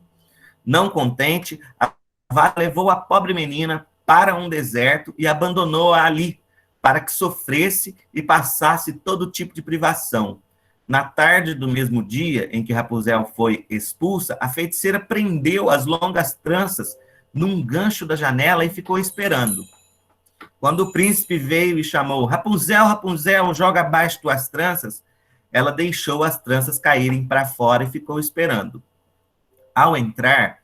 Não contente, a vara levou a pobre menina para um deserto e abandonou-a ali, para que sofresse e passasse todo tipo de privação. Na tarde do mesmo dia em que Rapunzel foi expulsa, a feiticeira prendeu as longas tranças num gancho da janela e ficou esperando. Quando o príncipe veio e chamou: Rapunzel, Rapunzel, joga abaixo tuas tranças, ela deixou as tranças caírem para fora e ficou esperando. Ao entrar,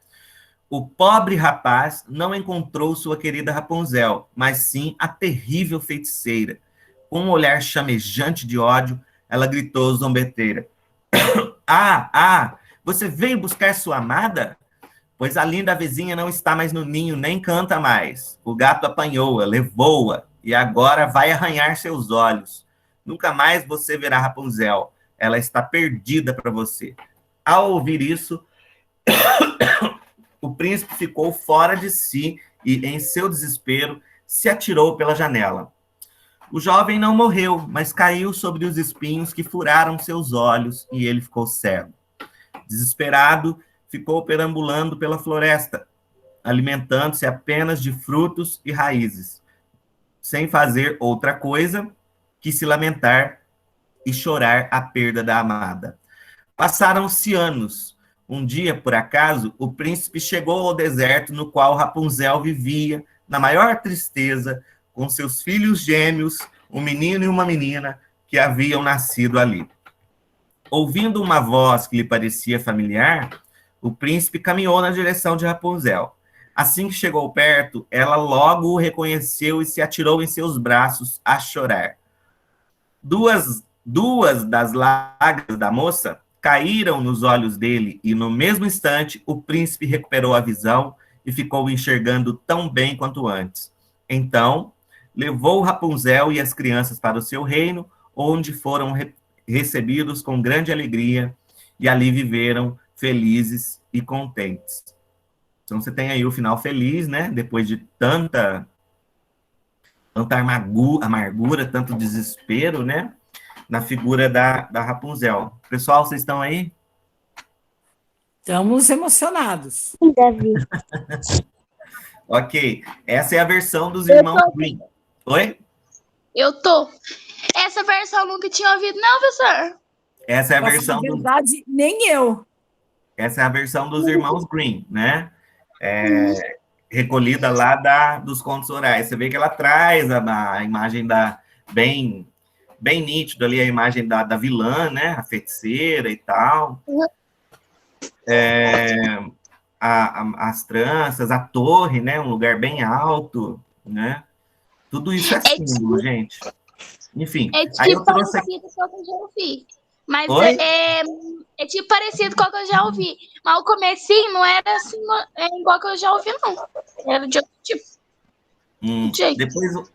o pobre rapaz não encontrou sua querida Rapunzel, mas sim a terrível feiticeira. Com um olhar chamejante de ódio, ela gritou zombeteira: você veio buscar sua amada? Pois a linda vizinha não está mais no ninho, nem canta mais. O gato apanhou-a, levou-a, e agora vai arranhar seus olhos. Nunca mais você verá Rapunzel. Ela está perdida para você. Ao ouvir isso, o príncipe ficou fora de si e, em seu desespero, se atirou pela janela. O jovem não morreu, mas caiu sobre os espinhos que furaram seus olhos e ele ficou cego. Desesperado, ficou perambulando pela floresta, alimentando-se apenas de frutos e raízes, sem fazer outra coisa que se lamentar e chorar a perda da amada. Passaram-se anos. Um dia, por acaso, o príncipe chegou ao deserto no qual Rapunzel vivia, na maior tristeza, com seus filhos gêmeos, um menino e uma menina, que haviam nascido ali. Ouvindo uma voz que lhe parecia familiar, o príncipe caminhou na direção de Rapunzel. Assim que chegou perto, ela logo o reconheceu e se atirou em seus braços a chorar. Duas das lágrimas da moça caíram nos olhos dele e, no mesmo instante, o príncipe recuperou a visão e ficou enxergando tão bem quanto antes. Então, levou Rapunzel e as crianças para o seu reino, onde foram recebidos com grande alegria e ali viveram felizes e contentes. Então, você tem aí o final feliz, né? Depois de tanta amargura, tanto desespero, né? Na figura da Rapunzel. Pessoal, vocês estão aí? Estamos emocionados. Davi. Ok. Essa é a versão dos irmãos Grimm. Oi? Eu tô. Essa versão eu nunca tinha ouvido, não, professor? Essa é a Mas, versão na verdade, nem eu. Essa é a versão dos irmãos Grimm, né? Recolhida lá dos contos orais. Você vê que ela traz a imagem bem nítido ali, a imagem da vilã, né? A feiticeira e tal. As tranças, a torre, né? Um lugar bem alto, né? Tudo isso é símbolo, gente. Enfim, aí eu trouxe aqui... parecido com o que eu já ouvi. Mas Oi? é tipo parecido com o que eu já ouvi. Mas o comecinho não era assim, igual que eu já ouvi, não. Era de outro tipo.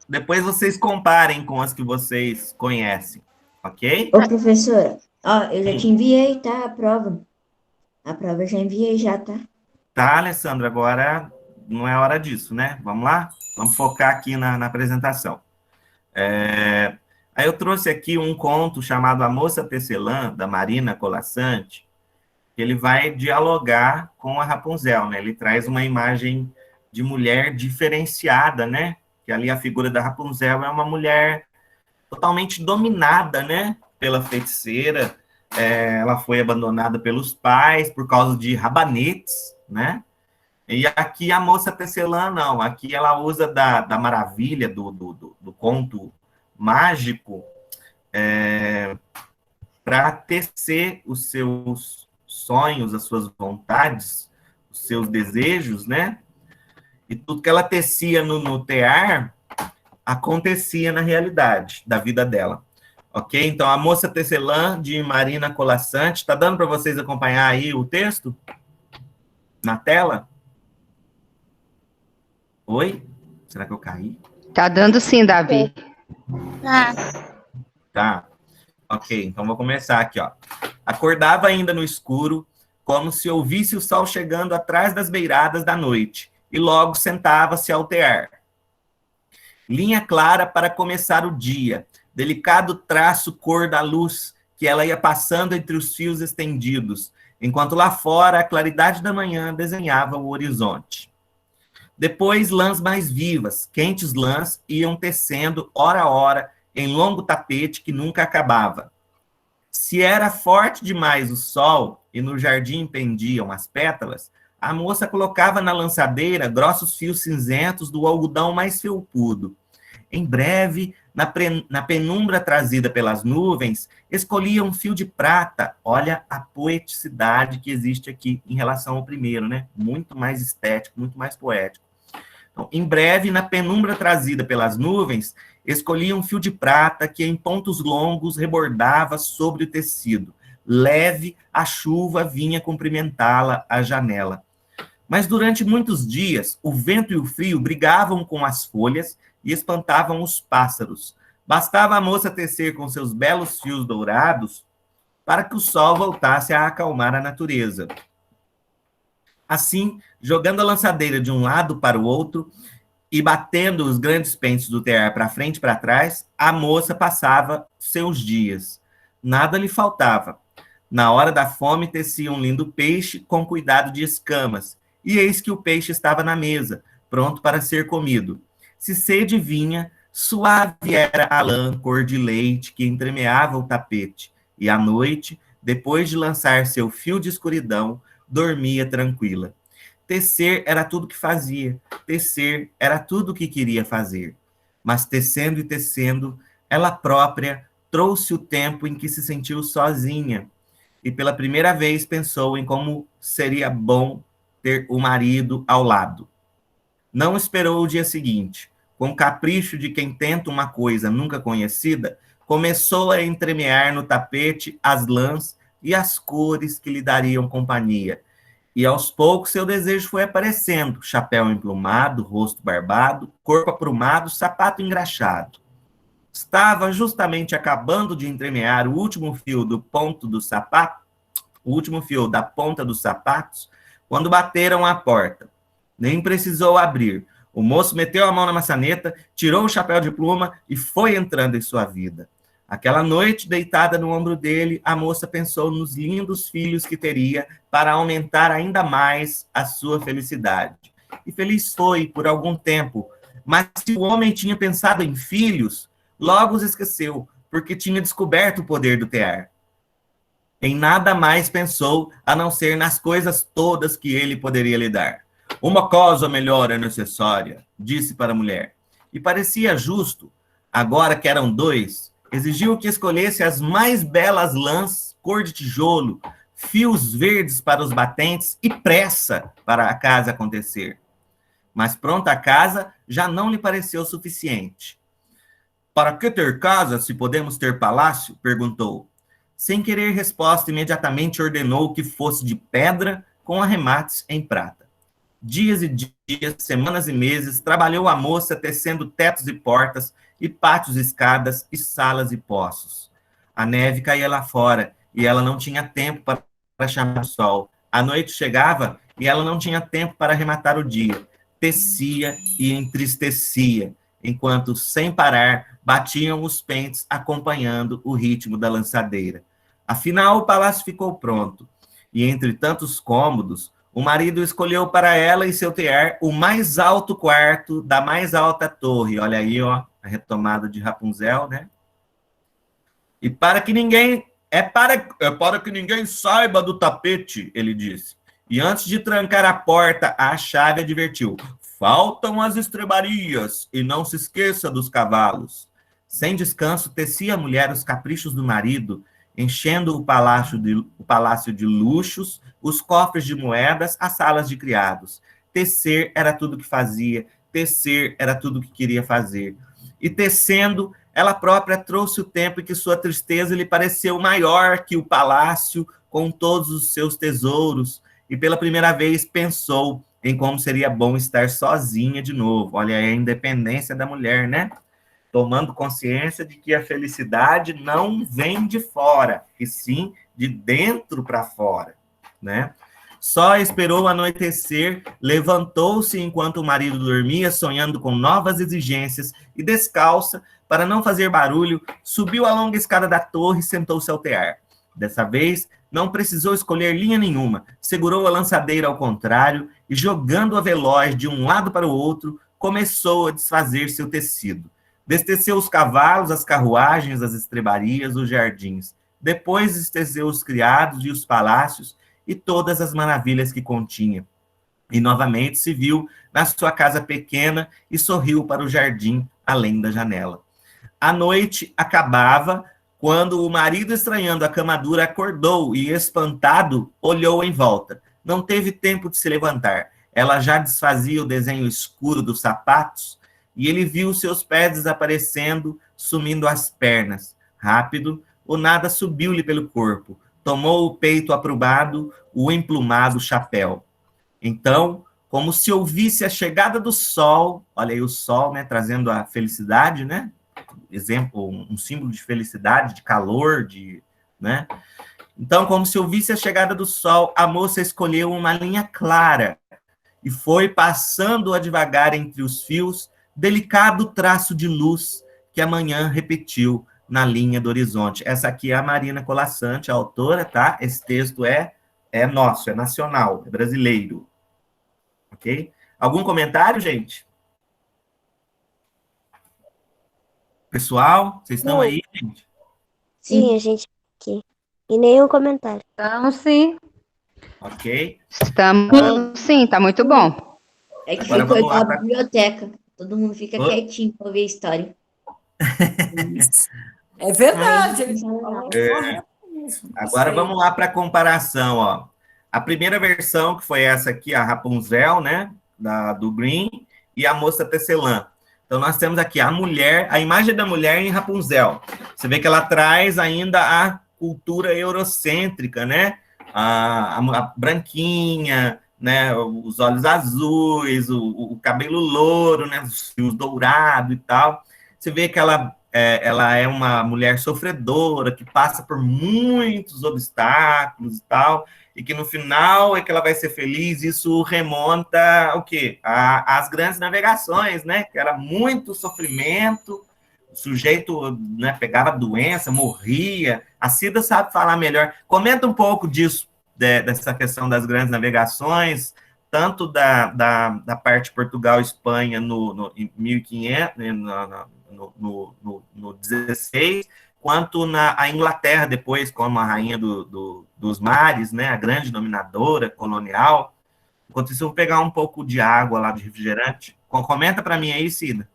Depois vocês comparem com as que vocês conhecem, ok? Ô, professora, ó, eu já te enviei, tá? A prova. A prova eu já enviei já, tá? Tá, Alessandra, agora não é hora disso, né? Vamos lá? Vamos focar aqui na apresentação. Aí eu trouxe aqui um conto chamado A Moça Tecelã, da Marina Colasanti, que ele vai dialogar com a Rapunzel, né? Ele traz uma imagem de mulher diferenciada, né? Que ali a figura da Rapunzel é uma mulher totalmente dominada, né? Pela feiticeira. Ela foi abandonada pelos pais por causa de rabanetes, né? E aqui a Moça Tecelã, não. Aqui ela usa da maravilha do conto mágico para tecer os seus sonhos, as suas vontades, os seus desejos, né? E tudo que ela tecia no tear acontecia na realidade da vida dela. Ok? Então, A Moça Tecelã, de Marina Colasanti. Está dando para vocês acompanhar aí o texto? Na tela? Oi? Será que eu caí? Tá dando sim, Davi. Tá. Ok, então vou começar aqui, ó. Acordava ainda no escuro, como se ouvisse o sol chegando atrás das beiradas da noite, e logo sentava-se ao tear. Linha clara para começar o dia, delicado traço cor da luz, que ela ia passando entre os fios estendidos, enquanto lá fora a claridade da manhã desenhava o horizonte. Depois, lãs mais vivas, quentes lãs, iam tecendo, hora a hora, em longo tapete que nunca acabava. Se era forte demais o sol e no jardim pendiam as pétalas, a moça colocava na lançadeira grossos fios cinzentos do algodão mais felpudo. Em breve, na penumbra trazida pelas nuvens, escolhia um fio de prata. Olha a poeticidade que existe aqui em relação ao primeiro, né? Muito mais estético, muito mais poético. Então, em breve, na penumbra trazida pelas nuvens, escolhia um fio de prata que em pontos longos rebordava sobre o tecido. Leve, a chuva vinha cumprimentá-la à janela. Mas durante muitos dias, o vento e o frio brigavam com as folhas e espantavam os pássaros. Bastava a moça tecer com seus belos fios dourados para que o sol voltasse a acalmar a natureza. Assim, jogando a lançadeira de um lado para o outro e batendo os grandes pentes do tear para frente e para trás, a moça passava seus dias. Nada lhe faltava. Na hora da fome, tecia um lindo peixe com cuidado de escamas, e eis que o peixe estava na mesa, pronto para ser comido. Se sede vinha, suave era a lã cor de leite que entremeava o tapete, e à noite, depois de lançar seu fio de escuridão, dormia tranquila. Tecer era tudo que fazia, tecer era tudo que queria fazer. Mas tecendo e tecendo, ela própria trouxe o tempo em que se sentiu sozinha, e pela primeira vez pensou em como seria bom ter o marido ao lado. Não esperou o dia seguinte. Com capricho de quem tenta uma coisa nunca conhecida, começou a entremear no tapete as lãs e as cores que lhe dariam companhia. E aos poucos seu desejo foi aparecendo: chapéu emplumado, rosto barbado, corpo aprumado, sapato engraxado. Estava justamente acabando de entremear o último fio do ponto do sapato, o último fio da ponta dos sapatos, quando bateram à porta. Nem precisou abrir. O moço meteu a mão na maçaneta, tirou o chapéu de pluma e foi entrando em sua vida. Aquela noite, deitada no ombro dele, a moça pensou nos lindos filhos que teria para aumentar ainda mais a sua felicidade. E feliz foi por algum tempo, mas se o homem tinha pensado em filhos, logo os esqueceu, porque tinha descoberto o poder do tear. Em nada mais pensou, a não ser nas coisas todas que ele poderia lhe dar. Uma coisa melhor é necessária, disse para a mulher. E parecia justo, agora que eram dois, exigiu que escolhesse as mais belas lãs, cor de tijolo, fios verdes para os batentes e pressa para a casa acontecer. Mas pronta a casa já não lhe pareceu suficiente. Para que ter casa se podemos ter palácio? Perguntou. Sem querer resposta, imediatamente ordenou que fosse de pedra com arremates em prata. Dias e dias, semanas e meses, trabalhou a moça tecendo tetos e portas, e pátios, escadas, e salas e poços. A neve caía lá fora, e ela não tinha tempo para chamar o sol. A noite chegava, e ela não tinha tempo para arrematar o dia. Tecia e entristecia, enquanto, sem parar, batiam os pentes, acompanhando o ritmo da lançadeira. Afinal, o palácio ficou pronto, e entre tantos cômodos, o marido escolheu para ela e seu tear o mais alto quarto da mais alta torre. Olha aí, ó, a retomada de Rapunzel, né? E para que ninguém para que ninguém saiba do tapete, ele disse. E antes de trancar a porta, a chave advertiu: faltam as estrebarias e não se esqueça dos cavalos. Sem descanso, tecia a mulher os caprichos do marido, enchendo o palácio de luxos, os cofres de moedas, as salas de criados. Tecer era tudo que fazia, tecer era tudo que queria fazer. E tecendo, ela própria trouxe o tempo em que sua tristeza lhe pareceu maior que o palácio com todos os seus tesouros, e pela primeira vez pensou em como seria bom estar sozinha de novo. Olha aí a independência da mulher, né? Tomando consciência de que a felicidade não vem de fora, e sim de dentro para fora, né? Só esperou anoitecer, levantou-se enquanto o marido dormia, sonhando com novas exigências, e descalça, para não fazer barulho, subiu a longa escada da torre e sentou-se ao tear. Dessa vez, não precisou escolher linha nenhuma, segurou a lançadeira ao contrário e, jogando-a veloz de um lado para o outro, começou a desfazer seu tecido. Desteceu os cavalos, as carruagens, as estrebarias, os jardins. Depois desteceu os criados e os palácios e todas as maravilhas que continha. E novamente se viu na sua casa pequena e sorriu para o jardim além da janela. A noite acabava quando o marido, estranhando a cama dura, acordou e, espantado, olhou em volta. Não teve tempo de se levantar. Ela já desfazia o desenho escuro dos sapatos, e ele viu seus pés desaparecendo, sumindo as pernas. Rápido, o nada subiu-lhe pelo corpo. Tomou o peito aprumado, o emplumado chapéu. Então, como se ouvisse a chegada do sol, olha aí o sol, né, trazendo a felicidade, né? Exemplo, um símbolo de felicidade, de calor, né? Então, como se ouvisse a chegada do sol, a moça escolheu uma linha clara e foi passando-a devagar entre os fios, delicado traço de luz que a manhã repetiu na linha do horizonte. Essa aqui é a Marina Colasanti, a autora, tá? Esse texto é nosso, é nacional, é brasileiro. Ok? Algum comentário, gente? Pessoal, vocês estão aí, gente? Sim, a gente tá aqui. E nenhum comentário. Então, sim. Ok? Estamos, sim, tá muito bom. É que Agora ficou vamos lá igual a pra- biblioteca. Todo mundo fica Oi? quietinho para ouvir a história. É verdade, Ai, ele não falou fala correto mesmo. Agora Gostei. vamos lá para a comparação, ó. A primeira versão, que foi essa aqui, a Rapunzel, né, do Green, e a moça Tecelã. Então, nós temos aqui a mulher, a imagem da mulher em Rapunzel. Você vê que ela traz ainda a cultura eurocêntrica, né? A branquinha, né? Os olhos azuis, o cabelo louro, né? Os fios dourados e tal. Você vê que ela é uma mulher sofredora, que passa por muitos obstáculos e tal, e que no final é que ela vai ser feliz. Isso remonta o quê? Às grandes navegações, né? Que era muito sofrimento, o sujeito, né, pegava doença, morria. A Cida sabe falar melhor. Comenta um pouco disso, dessa questão das grandes navegações, tanto da parte Portugal e Espanha em 1500, no 16, quanto a Inglaterra depois, como a rainha dos mares, né, a grande dominadora colonial. Enquanto isso, eu vou pegar um pouco de água lá de refrigerante. Comenta para mim aí, Cida.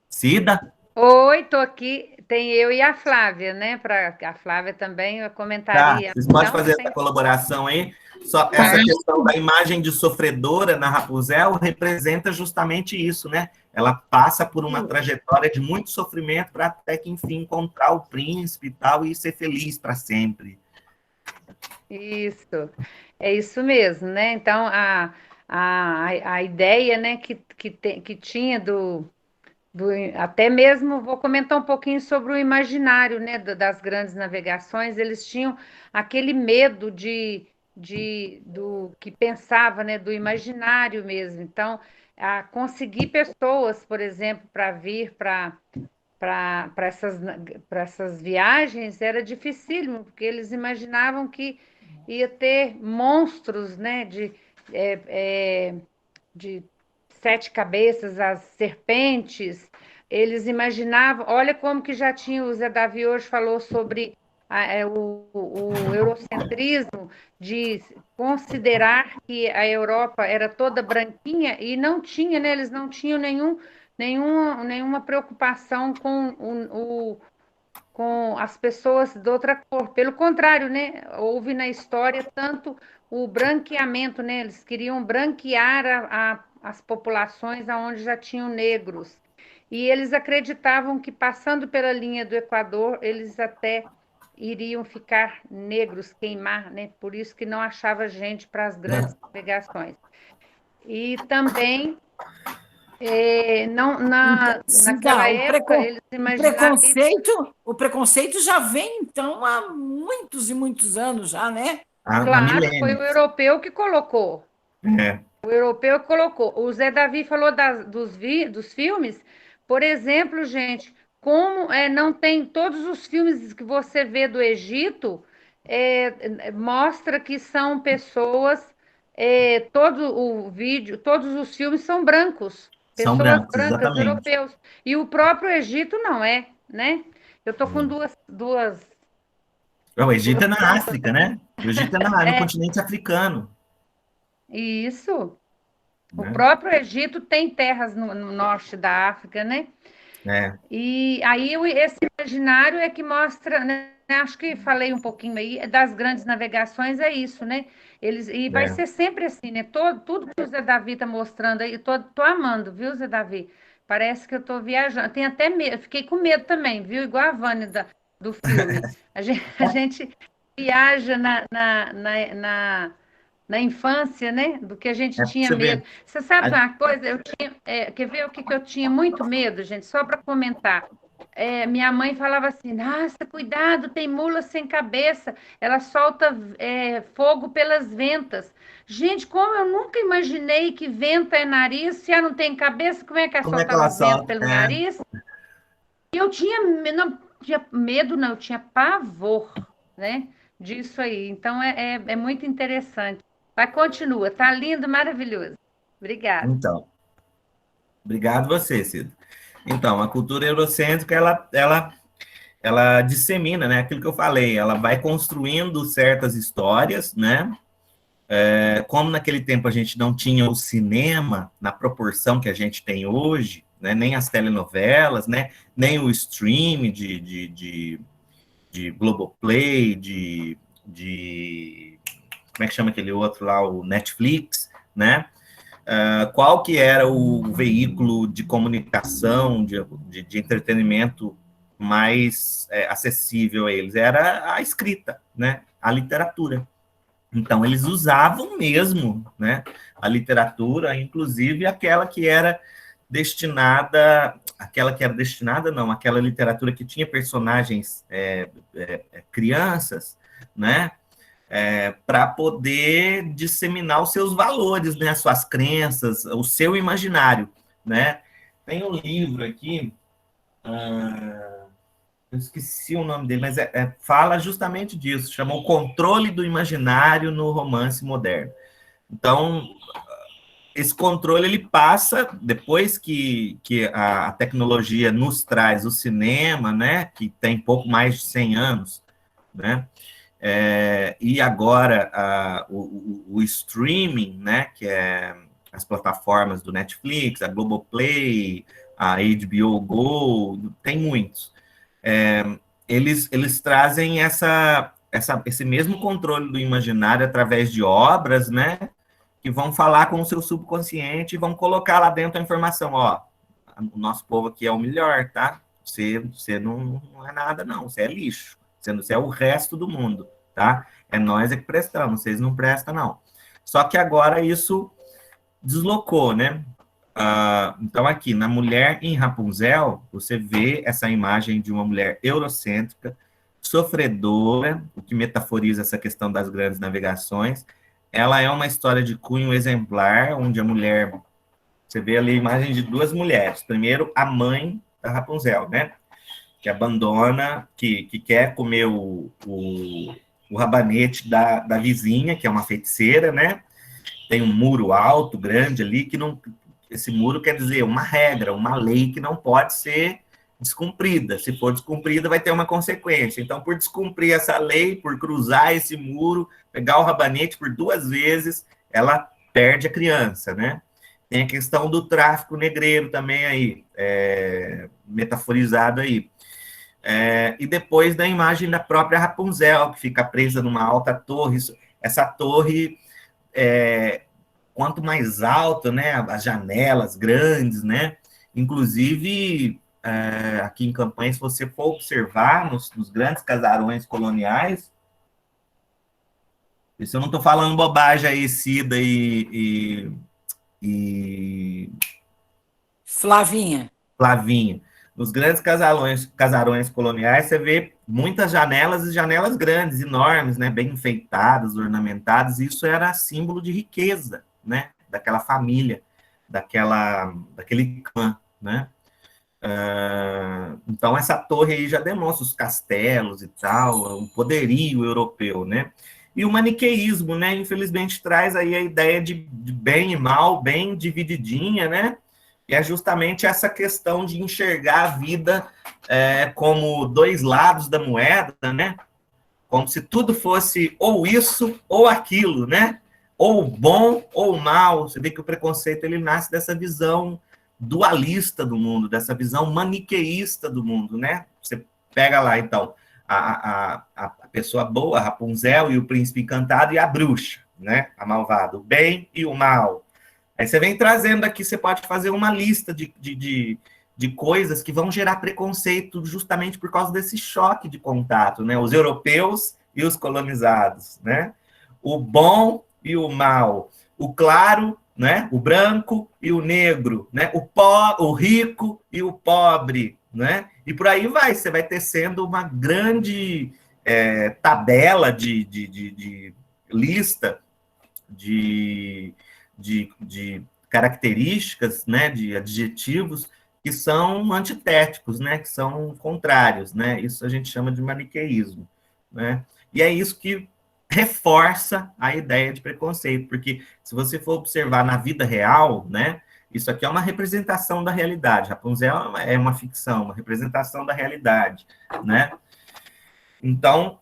Cida? Oi, tô aqui. Tem eu e a Flávia, né? Para a Flávia também Tá, comentaria. vocês podem Então, fazer tem- essa colaboração aí. Só essa questão da imagem de sofredora na Rapunzel representa justamente isso, né? Ela passa por uma trajetória de muito sofrimento para até que, enfim, encontrar o príncipe e tal, e ser feliz para sempre. Isso, é isso mesmo, né? Então, a ideia, né, que tinha até mesmo, vou comentar um pouquinho sobre o imaginário, né, das grandes navegações. Eles tinham aquele medo do que pensava, né, do imaginário mesmo. Então, a conseguir pessoas, por exemplo, para vir para essas viagens era dificílimo, porque eles imaginavam que ia ter monstros, né, de sete cabeças, as serpentes. Eles imaginavam, olha como que já tinha, o Zé Davi hoje falou sobre o eurocentrismo, de considerar que a Europa era toda branquinha e não tinha, né, eles não tinham nenhuma preocupação com as pessoas de outra cor. Pelo contrário, né? Houve na história tanto o branqueamento, né? Eles queriam branquear as populações onde já tinham negros. E eles acreditavam que passando pela linha do Equador, eles até iriam ficar negros, queimar, né? Por isso que não achava gente para as grandes navegações. E também naquela época, eles imaginavam... O preconceito já vem, então, há muitos e muitos anos já, né? Claro, foi o europeu que colocou. O europeu que colocou. O Zé Davi falou dos filmes. Por exemplo, gente, como não tem todos os filmes que você vê do Egito, mostra que são pessoas... todo o vídeo, todos os filmes são brancos. São Pessoas brancos, brancas, exatamente. europeus. E o próprio Egito não é, né? Eu estou com duas... O Egito é na África, né? O Egito é no continente africano. Isso. Né? O próprio Egito tem terras no norte da África, né? E aí esse imaginário é que mostra, né? Acho que falei um pouquinho aí das grandes navegações, é isso, né? Vai ser sempre assim, né? Tudo que o Zé Davi está mostrando aí, tô amando, viu, Zé Davi? Parece que eu estou viajando. Tem até medo, fiquei com medo também, viu? Igual a Vânia do filme. A gente viaja na infância, né? Do que a gente tinha medo. Você sabe uma coisa? Quer ver o que eu tinha muito medo, gente? Só para comentar. minha mãe falava assim: nossa, cuidado, tem mula sem cabeça, ela solta fogo pelas ventas. Gente, como eu nunca imaginei que vento é nariz, se ela não tem cabeça, como é que ela Como é que soltava ela vento solta? pelo nariz? E eu não tinha medo, não, eu tinha pavor, né, disso aí. Então, é muito interessante. Mas continua, tá lindo, maravilhoso. Obrigada. Então, obrigado você, Cida. Então, a cultura eurocêntrica, ela dissemina, né, aquilo que eu falei, ela vai construindo certas histórias, né, como naquele tempo a gente não tinha o cinema na proporção que a gente tem hoje, né, nem as telenovelas, né, nem o stream de Globoplay, como é que chama aquele outro lá, o Netflix, né, qual que era o veículo de comunicação, de entretenimento mais acessível a eles? Era a escrita, né, a literatura. Então, eles usavam mesmo, né, a literatura, inclusive aquela que era destinada, não, aquela literatura que tinha personagens crianças, né, para poder disseminar os seus valores, né, as suas crenças, o seu imaginário, né. Tem um livro aqui, eu esqueci o nome dele, mas fala justamente disso, chama O Controle do Imaginário no Romance Moderno. Então, esse controle, ele passa, depois que a tecnologia nos traz o cinema, né, que tem pouco mais de 100 anos, né, e agora o streaming, né, que é as plataformas do Netflix, a Globoplay, a HBO Go, tem muitos. Eles trazem esse mesmo controle do imaginário através de obras, né, que vão falar com o seu subconsciente e vão colocar lá dentro a informação, ó, o nosso povo aqui é o melhor, tá? Você não é nada, não, você é lixo, você é o resto do mundo, tá? É nós que prestamos, vocês não prestam, não. Só que agora isso deslocou, né? Então, aqui, na Mulher em Rapunzel, você vê essa imagem de uma mulher eurocêntrica, sofredora, o que metaforiza essa questão das grandes navegações. Ela é uma história de cunho exemplar, onde a mulher... Você vê ali a imagem de duas mulheres. Primeiro, a mãe da Rapunzel, né? Que abandona, que quer comer o rabanete da vizinha, que é uma feiticeira, né? Tem um muro alto, grande ali, que não... Esse muro quer dizer uma regra, uma lei que não pode ser descumprida. Se for descumprida, vai ter uma consequência. Então, por descumprir essa lei, por cruzar esse muro, pegar o rabanete por 2 vezes, ela perde a criança, né? Tem a questão do tráfico negreiro também aí, metaforizado aí. E depois da imagem da própria Rapunzel, que fica presa numa alta torre. Essa torre... quanto mais alta, né, as janelas grandes, né, inclusive aqui em Campanha, se você for observar nos grandes casarões coloniais, isso eu não estou falando bobagem aí, Cida e Flavinha. Nos grandes casarões coloniais, você vê muitas janelas e janelas grandes, enormes, né, bem enfeitadas, ornamentadas, e isso era símbolo de riqueza, né, daquela família, daquele clã, né. Então, essa torre aí já demonstra os castelos e tal, o poderio europeu, né. E o maniqueísmo, né, infelizmente traz aí a ideia de bem e mal, bem divididinha, né, e é justamente essa questão de enxergar a vida como 2 lados da moeda, né, como se tudo fosse ou isso ou aquilo, né, ou bom ou mal. Você vê que o preconceito, ele nasce dessa visão dualista do mundo, dessa visão maniqueísta do mundo, né? Você pega lá, então, a pessoa boa, a Rapunzel, e o príncipe encantado, e a bruxa, né? A malvada, o bem e o mal. Aí você vem trazendo aqui, você pode fazer uma lista de coisas que vão gerar preconceito justamente por causa desse choque de contato, né? Os europeus e os colonizados, né? O bom e o mal, o claro, né? O branco e o negro, né? O rico e o pobre, né? E por aí vai, você vai tecendo uma grande tabela de lista de características, né, de adjetivos que são antitéticos, né, que são contrários, né? Isso a gente chama de maniqueísmo, né? E é isso que reforça a ideia de preconceito, porque se você for observar na vida real, né, isso aqui é uma representação da realidade. Rapunzel é uma ficção, uma representação da realidade, né? Então,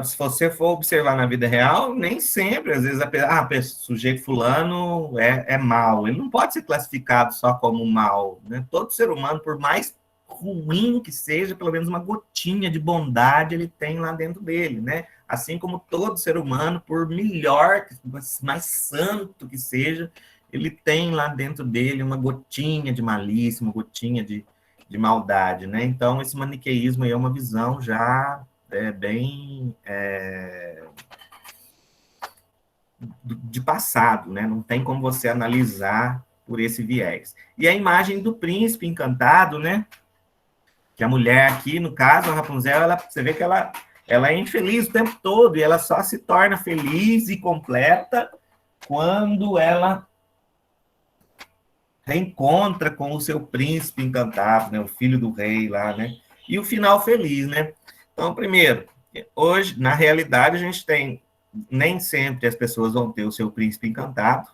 se você for observar na vida real, nem sempre, às vezes, o sujeito fulano é mau. Ele não pode ser classificado só como mau, né? Todo ser humano, por mais ruim que seja, pelo menos uma gotinha de bondade ele tem lá dentro dele, né? Assim como todo ser humano, por melhor, mais santo que seja, ele tem lá dentro dele uma gotinha de malícia, uma gotinha de maldade, né? Então, esse maniqueísmo aí é uma visão já bem de passado, né? Não tem como você analisar por esse viés. E a imagem do príncipe encantado, né? Que a mulher aqui, no caso, a Rapunzel, você vê que ela é infeliz o tempo todo, e ela só se torna feliz e completa quando ela reencontra com o seu príncipe encantado, né? O filho do rei lá, né? E o final feliz, né? Então, primeiro, hoje, na realidade, a gente tem, nem sempre as pessoas vão ter o seu príncipe encantado,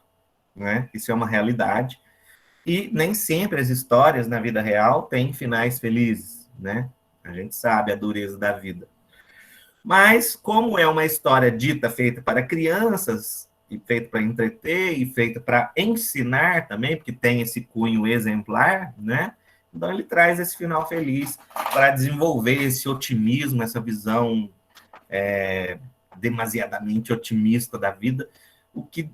né? Isso é uma realidade. E nem sempre as histórias na vida real têm finais felizes, né? A gente sabe a dureza da vida. Mas, como é uma história dita, feita para crianças, e feita para entreter, e feita para ensinar também, porque tem esse cunho exemplar, né? Então, ele traz esse final feliz para desenvolver esse otimismo, essa visão demasiadamente otimista da vida, o que,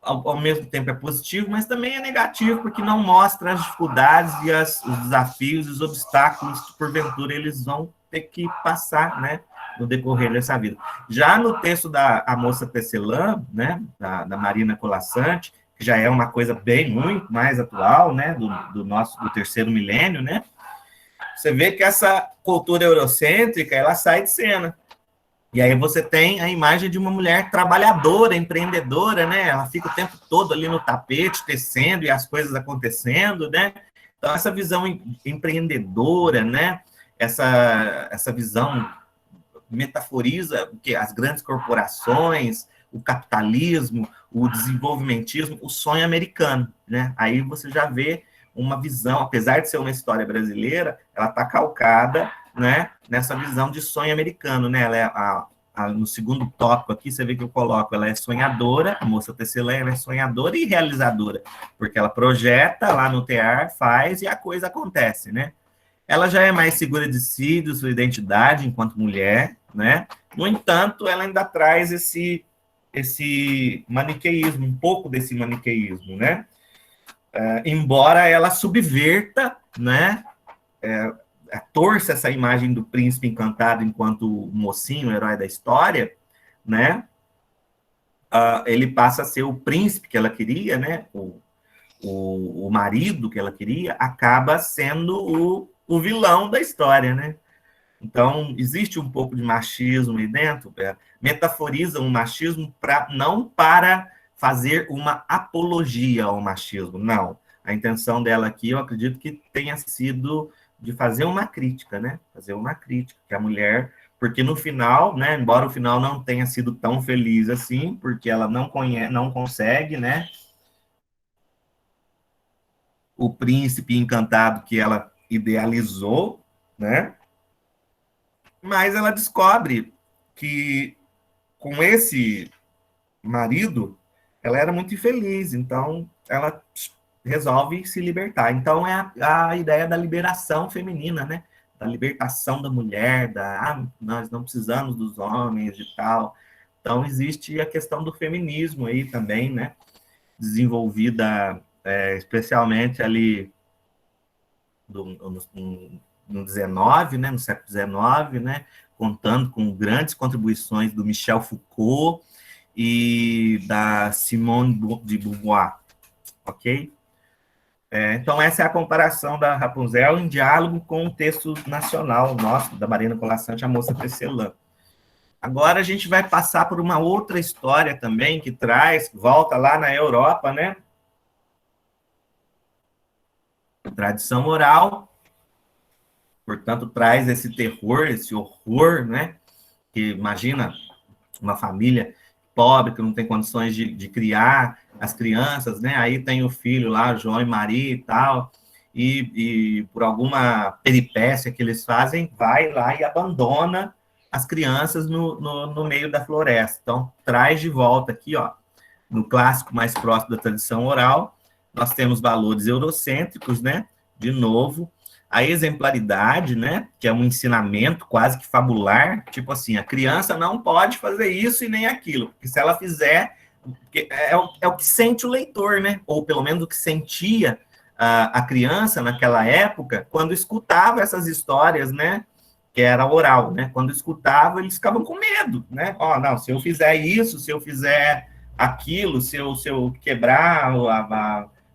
ao mesmo tempo, é positivo, mas também é negativo, porque não mostra as dificuldades e os desafios, os obstáculos que, porventura, eles vão ter que passar, né, no decorrer dessa vida. Já no texto da A Moça Tecelã, né, da Marina Colasanti, que já é uma coisa muito mais atual, né, do terceiro milênio, né, você vê que essa cultura eurocêntrica, ela sai de cena. E aí você tem a imagem de uma mulher trabalhadora, empreendedora, né, ela fica o tempo todo ali no tapete, tecendo, e as coisas acontecendo, né, então essa visão empreendedora, né, essa visão metaforiza o que as grandes corporações, o capitalismo, o desenvolvimentismo, o sonho americano, né? Aí você já vê uma visão, apesar de ser uma história brasileira, ela está calcada, né, nessa visão de sonho americano, né? Ela no segundo tópico aqui, você vê que eu coloco, ela é sonhadora, a Moça Tecelã, ela é sonhadora e realizadora, porque ela projeta lá no tear, faz e a coisa acontece, né? Ela já é mais segura de si, de sua identidade enquanto mulher, né? No entanto, ela ainda traz esse maniqueísmo, um pouco desse maniqueísmo, né? Embora ela subverta, né? Torça essa imagem do príncipe encantado enquanto mocinho, o herói da história, né? Ele passa a ser o príncipe que ela queria, né? O marido que ela queria, acaba sendo o vilão da história, né? Então, existe um pouco de machismo aí dentro, metaforiza um machismo não para fazer uma apologia ao machismo, não. A intenção dela aqui, eu acredito que tenha sido de fazer uma crítica, né? Fazer uma crítica, que a mulher, porque no final, né, embora o final não tenha sido tão feliz assim, porque ela não consegue, né, o príncipe encantado que ela idealizou, né? Mas ela descobre que com esse marido ela era muito infeliz, então ela resolve se libertar. Então é a ideia da liberação feminina, né? Da libertação da mulher, nós não precisamos dos homens e tal. Então existe a questão do feminismo aí também, né? Desenvolvida especialmente ali no 19, né, no século XIX, né, contando com grandes contribuições do Michel Foucault e da Simone de Beauvoir, ok? Então, essa é a comparação da Rapunzel em diálogo com o texto nacional nosso, da Marina Colaçante, A Moça Tecelã. Agora a gente vai passar por uma outra história também, que volta lá na Europa, né? Tradição oral, portanto, traz esse terror, esse horror, né? Que imagina uma família pobre que não tem condições de criar as crianças, né? Aí tem o filho lá, João e Maria e tal, e por alguma peripécia que eles fazem, vai lá e abandona as crianças no meio da floresta. Então, traz de volta aqui, ó, no clássico mais próximo da tradição oral, nós temos valores eurocêntricos, né? De novo, a exemplaridade, né? Que é um ensinamento quase que fabular, tipo assim, a criança não pode fazer isso e nem aquilo, porque se ela fizer, é o que sente o leitor, né? Ou pelo menos o que sentia a criança naquela época, quando escutava essas histórias, né? Que era oral, né? Quando escutava, eles ficavam com medo, né? Ó, não, se eu fizer isso, se eu fizer aquilo, se eu quebrar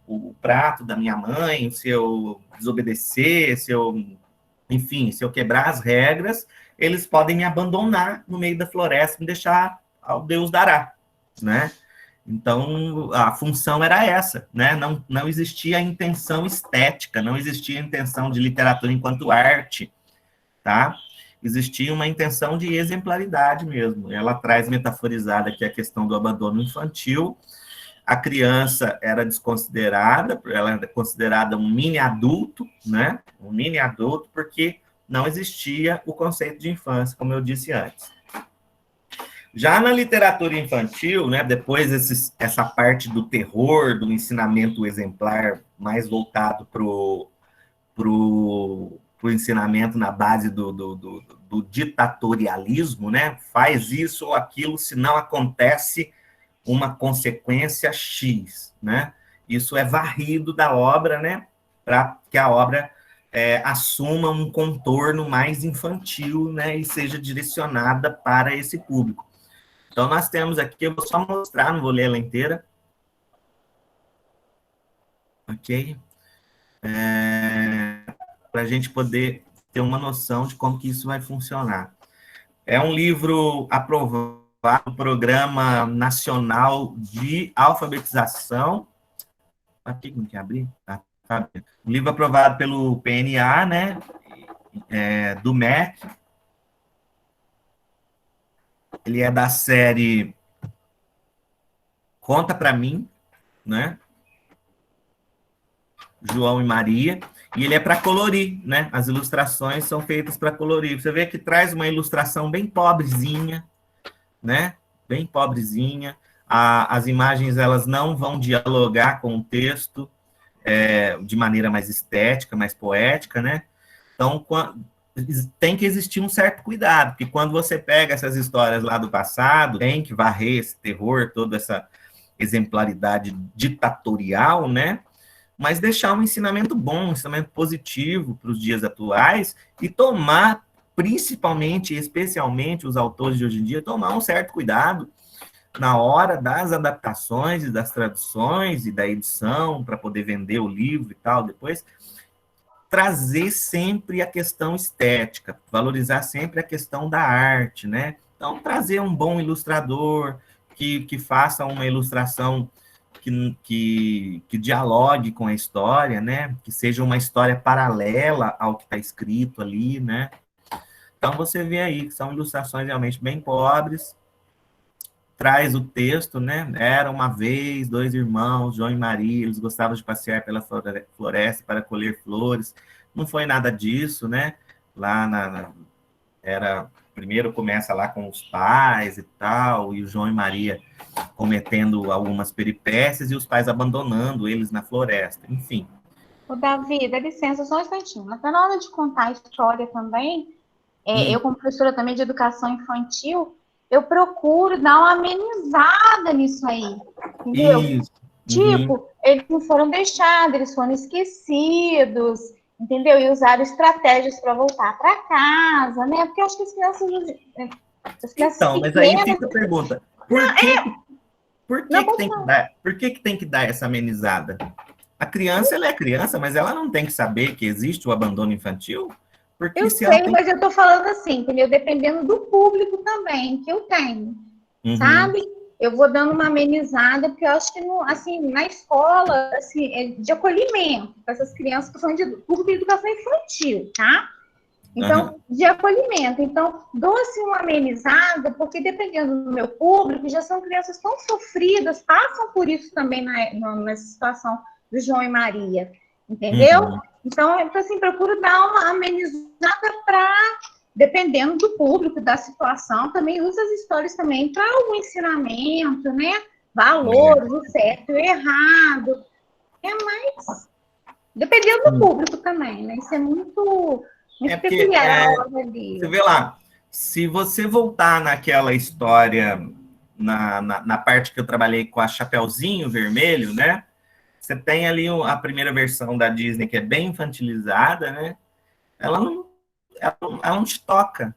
o prato da minha mãe, se eu desobedecer, enfim, se eu quebrar as regras, eles podem me abandonar no meio da floresta, me deixar ao Deus dará, né? Então, a função era essa, né? Não existia intenção estética, não existia intenção de literatura enquanto arte, tá? Existia uma intenção de exemplaridade mesmo. Ela traz metaforizada aqui a questão do abandono infantil. A criança era desconsiderada, ela era considerada um mini-adulto, né? Um mini-adulto, porque não existia o conceito de infância, como eu disse antes. Já na literatura infantil, né, depois essa parte do terror, do ensinamento exemplar, mais voltado para o ensinamento na base do ditatorialismo, né? Faz isso ou aquilo, se não acontece uma consequência X, né? Isso é varrido da obra, né? Para que a obra assuma um contorno mais infantil, né? E seja direcionada para esse público. Então, nós temos aqui, eu vou só mostrar, não vou ler ela inteira. Ok? Para a gente poder ter uma noção de como que isso vai funcionar. É um livro aprovado no Programa Nacional de Alfabetização. Aqui, como que abrir? Um livro aprovado pelo PNA, né? Do MEC. Ele é da série Conta Pra Mim, né? João e Maria. E ele é para colorir, né? As ilustrações são feitas para colorir. Você vê que traz uma ilustração bem pobrezinha, né? Bem pobrezinha. As imagens, elas não vão dialogar com o texto de maneira mais estética, mais poética, né? Então, tem que existir um certo cuidado, porque quando você pega essas histórias lá do passado, tem que varrer esse terror, toda essa exemplaridade ditatorial, né? Mas deixar um ensinamento bom, um ensinamento positivo para os dias atuais e tomar, principalmente, especialmente os autores de hoje em dia, tomar um certo cuidado na hora das adaptações e das traduções e da edição para poder vender o livro e tal, depois trazer sempre a questão estética, valorizar sempre a questão da arte, né? Então, trazer um bom ilustrador que faça uma ilustração que dialogue com a história, né? Que seja uma história paralela ao que está escrito ali, né? Então, você vê aí que são ilustrações realmente bem pobres, traz o texto, né? Era uma vez 2 irmãos, João e Maria, eles gostavam de passear pela floresta para colher flores. Não foi nada disso, né? Lá primeiro começa lá com os pais e tal, e o João e Maria cometendo algumas peripécias e os pais abandonando eles na floresta, enfim. Ô, Davi, dá licença, só um instantinho. Mas na hora de contar a história também, eu como professora também de educação infantil, eu procuro dar uma amenizada nisso aí, entendeu? Isso. Tipo, eles não foram deixados, eles foram esquecidos, entendeu? E usaram estratégias para voltar para casa, né? Porque eu acho que as crianças então, mas aí fica a pergunta, por que tem que dar essa amenizada? A criança, ela é criança, mas ela não tem que saber que existe o abandono infantil? Porque Eu se ela sei, tem... mas eu tô falando assim, entendeu? Dependendo do público também que eu tenho, sabe? Eu vou dando uma amenizada, porque eu acho que, assim, na escola, assim, é de acolhimento para essas crianças que são de público de educação infantil, tá? Então, de acolhimento. Então, dou assim uma amenizada, porque dependendo do meu público, já são crianças tão sofridas, passam por isso também nessa situação do João e Maria, entendeu? Então, eu assim, procuro dar uma amenizada para, dependendo do público, da situação, também uso as histórias também para o ensinamento, né? Valores, o certo e o errado. É mais... Dependendo do público também, né? Isso é muito... porque, você vê lá, se você voltar naquela história, na parte que eu trabalhei com a Chapeuzinho Vermelho, né? Você tem ali a primeira versão da Disney, que é bem infantilizada, né? Ela não te toca,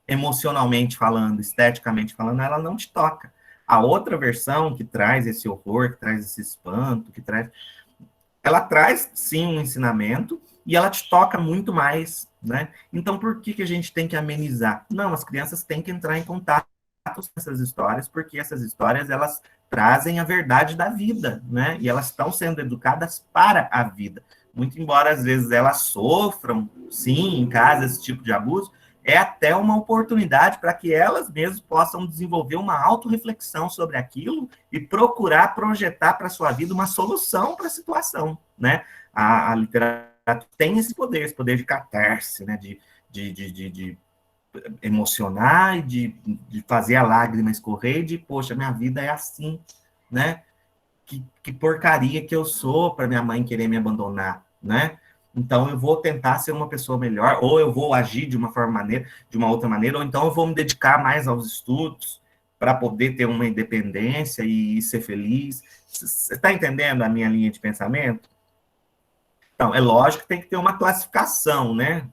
emocionalmente falando, esteticamente falando, ela não te toca. A outra versão, que traz esse horror, que traz esse espanto, ela traz, sim, um ensinamento, e ela te toca muito mais, né? Então, por que a gente tem que amenizar? Não, as crianças têm que entrar em contato com essas histórias, porque essas histórias, elas trazem a verdade da vida, né? E elas estão sendo educadas para a vida. Muito embora, às vezes, elas sofram, sim, em casa, esse tipo de abuso, é até uma oportunidade para que elas mesmas possam desenvolver uma autorreflexão sobre aquilo e procurar projetar para a sua vida uma solução para a situação, né? A literatura tem esse poder de catarse, né? De emocionar e de fazer a lágrima escorrer e de, poxa, minha vida é assim, né? Que porcaria que eu sou para minha mãe querer me abandonar, né? Então eu vou tentar ser uma pessoa melhor, ou eu vou agir de uma outra maneira, ou então eu vou me dedicar mais aos estudos para poder ter uma independência e ser feliz. Você está entendendo a minha linha de pensamento? Então, é lógico que tem que ter uma classificação, né?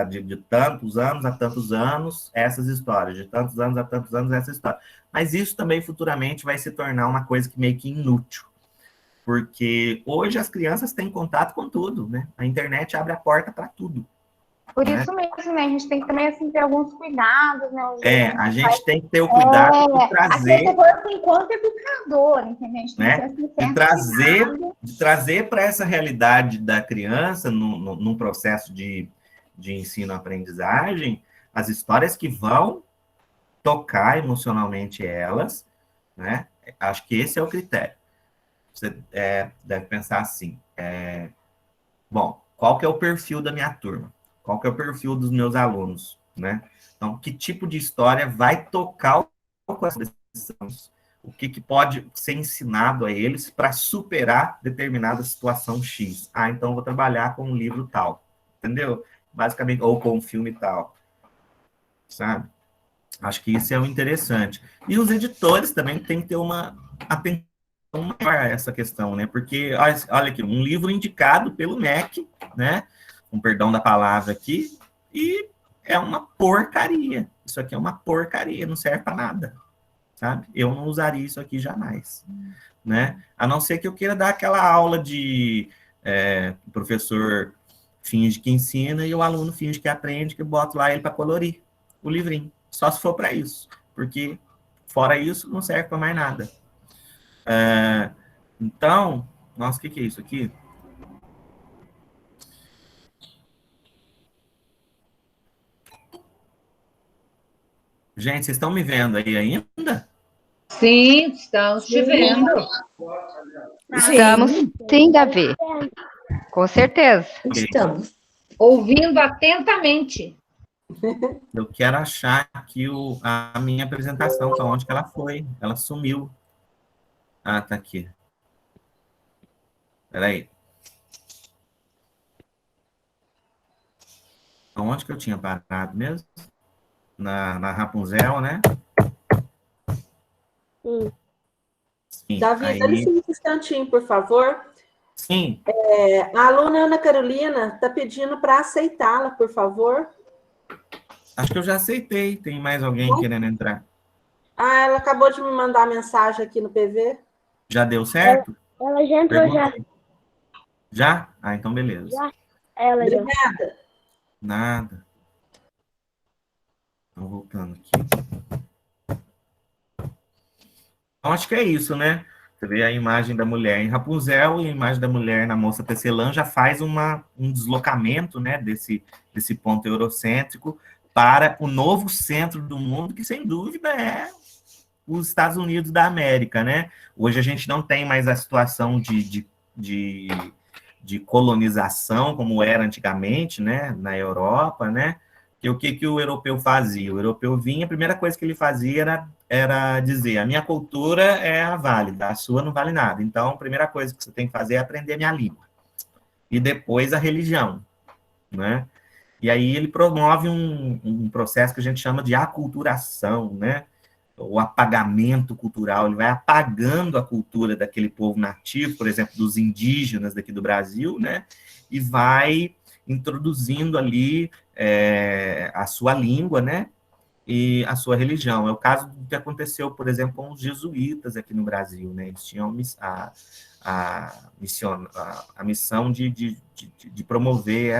De tantos anos a tantos anos, essas histórias, de tantos anos a tantos anos, essa história. Mas isso também futuramente vai se tornar uma coisa que meio que inútil, porque hoje as crianças têm contato com tudo, né? A internet abre a porta para tudo. Por isso mesmo, né? A gente tem que também assim, ter alguns cuidados, né? A gente tem que ter o cuidado de trazer... Assim, enquanto educador, entendeu? A gente tem que assim, de trazer para essa realidade da criança, num processo de ensino-aprendizagem, as histórias que vão tocar emocionalmente elas, né? Acho que esse é o critério. Você deve pensar assim, bom, qual que é o perfil da minha turma? Qual que é o perfil dos meus alunos, né? Então, que tipo de história vai tocar com essas decisões? O que pode ser ensinado a eles para superar determinada situação X? Então eu vou trabalhar com um livro tal, entendeu? Basicamente, ou com um filme tal, sabe? Acho que isso é o interessante. E os editores também têm que ter uma atenção maior a essa questão, né? Porque, olha aqui, um livro indicado pelo MEC, né? Com perdão da palavra aqui, e é uma porcaria. Isso aqui é uma porcaria, não serve para nada, sabe? Eu não usaria isso aqui jamais, né? A não ser que eu queira dar aquela aula de o professor finge que ensina e o aluno finge que aprende, que eu boto lá ele para colorir o livrinho. Só se for para isso, porque fora isso não serve para mais nada. Então, nossa, o que é isso aqui? Gente, vocês estão me vendo aí ainda? Sim, estamos te vendo. Estamos sim, Davi. Com certeza. Estamos. Ouvindo atentamente. Eu quero achar aqui a minha apresentação, para onde que ela foi. Ela sumiu. Ah, tá aqui. Espera aí. Onde que eu tinha parado mesmo? Na Rapunzel, né? Sim. Davi, dá licença um instantinho, por favor. Sim. A aluna Ana Carolina está pedindo para aceitá-la, por favor. Acho que eu já aceitei. Tem mais alguém querendo entrar? Ela acabou de me mandar mensagem aqui no PV. Já deu certo? Ela já entrou já. Já? Ah, então beleza. Já. Ela já. Obrigada. Nada. Então, voltando aqui. Então, acho que é isso, né? Você vê a imagem da mulher em Rapunzel e a imagem da mulher na Moça Tecelã já faz um deslocamento, né, desse ponto eurocêntrico para o novo centro do mundo, que sem dúvida é os Estados Unidos da América, né? Hoje a gente não tem mais a situação de colonização como era antigamente, né, na Europa, né? E o que o europeu fazia? O europeu vinha, a primeira coisa que ele fazia era dizer, a minha cultura é a válida, a sua não vale nada. Então, a primeira coisa que você tem que fazer é aprender a minha língua. E depois a religião, né? E aí ele promove um processo que a gente chama de aculturação, né? O apagamento cultural, ele vai apagando a cultura daquele povo nativo, por exemplo, dos indígenas daqui do Brasil, né? E vai introduzindo ali a sua língua, né? E a sua religião. É o caso do que aconteceu, por exemplo, com os jesuítas aqui no Brasil, né? Eles tinham a missão de promover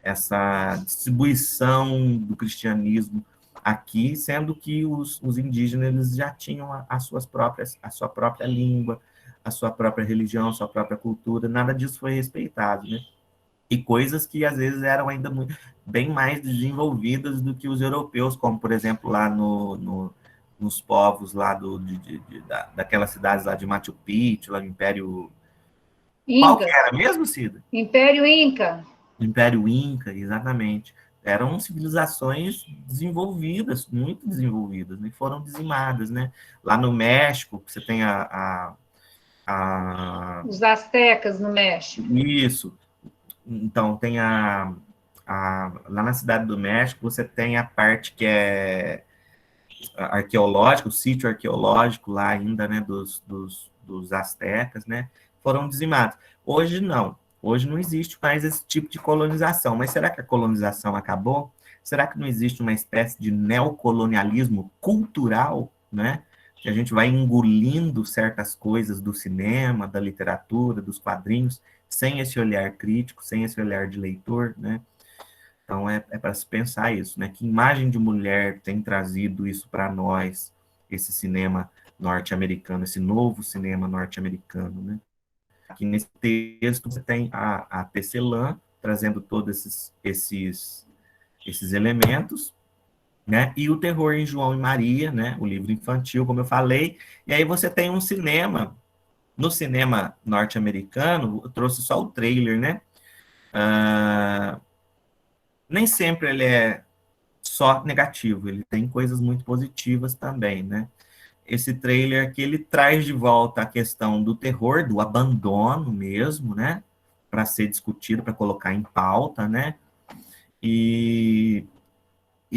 essa distribuição do cristianismo aqui, sendo que os indígenas eles já tinham a sua própria língua, a sua própria religião, a sua própria cultura, nada disso foi respeitado, né? E coisas que às vezes eram ainda bem mais desenvolvidas do que os europeus, como, por exemplo, lá nos povos lá daquelas cidades lá de Machu Picchu, lá no Império... Inca. Qual que era mesmo, Cida? Império Inca. Império Inca, exatamente. Eram civilizações desenvolvidas, muito desenvolvidas, né? Foram dizimadas, né? Lá no México, você tem Os astecas no México. Isso. Então, tem lá na Cidade do México, você tem a parte que é arqueológica, o sítio arqueológico lá ainda, né, dos astecas, né? Foram dizimados. Hoje, não. Hoje não existe mais esse tipo de colonização. Mas será que a colonização acabou? Será que não existe uma espécie de neocolonialismo cultural, né? Que a gente vai engolindo certas coisas do cinema, da literatura, dos quadrinhos, sem esse olhar crítico, sem esse olhar de leitor, né? Então, é para se pensar isso, né? Que imagem de mulher tem trazido isso para nós, esse cinema norte-americano, esse novo cinema norte-americano, né? Aqui nesse texto você tem a Tecelã trazendo todos esses elementos, né? E o terror em João e Maria, né? O livro infantil, como eu falei. E aí você tem um cinema, no cinema norte-americano, eu trouxe só o trailer, né? Nem sempre ele é só negativo, ele tem coisas muito positivas também, né? Esse trailer aqui, ele traz de volta a questão do terror, do abandono mesmo, né? Para ser discutido, para colocar em pauta, né? E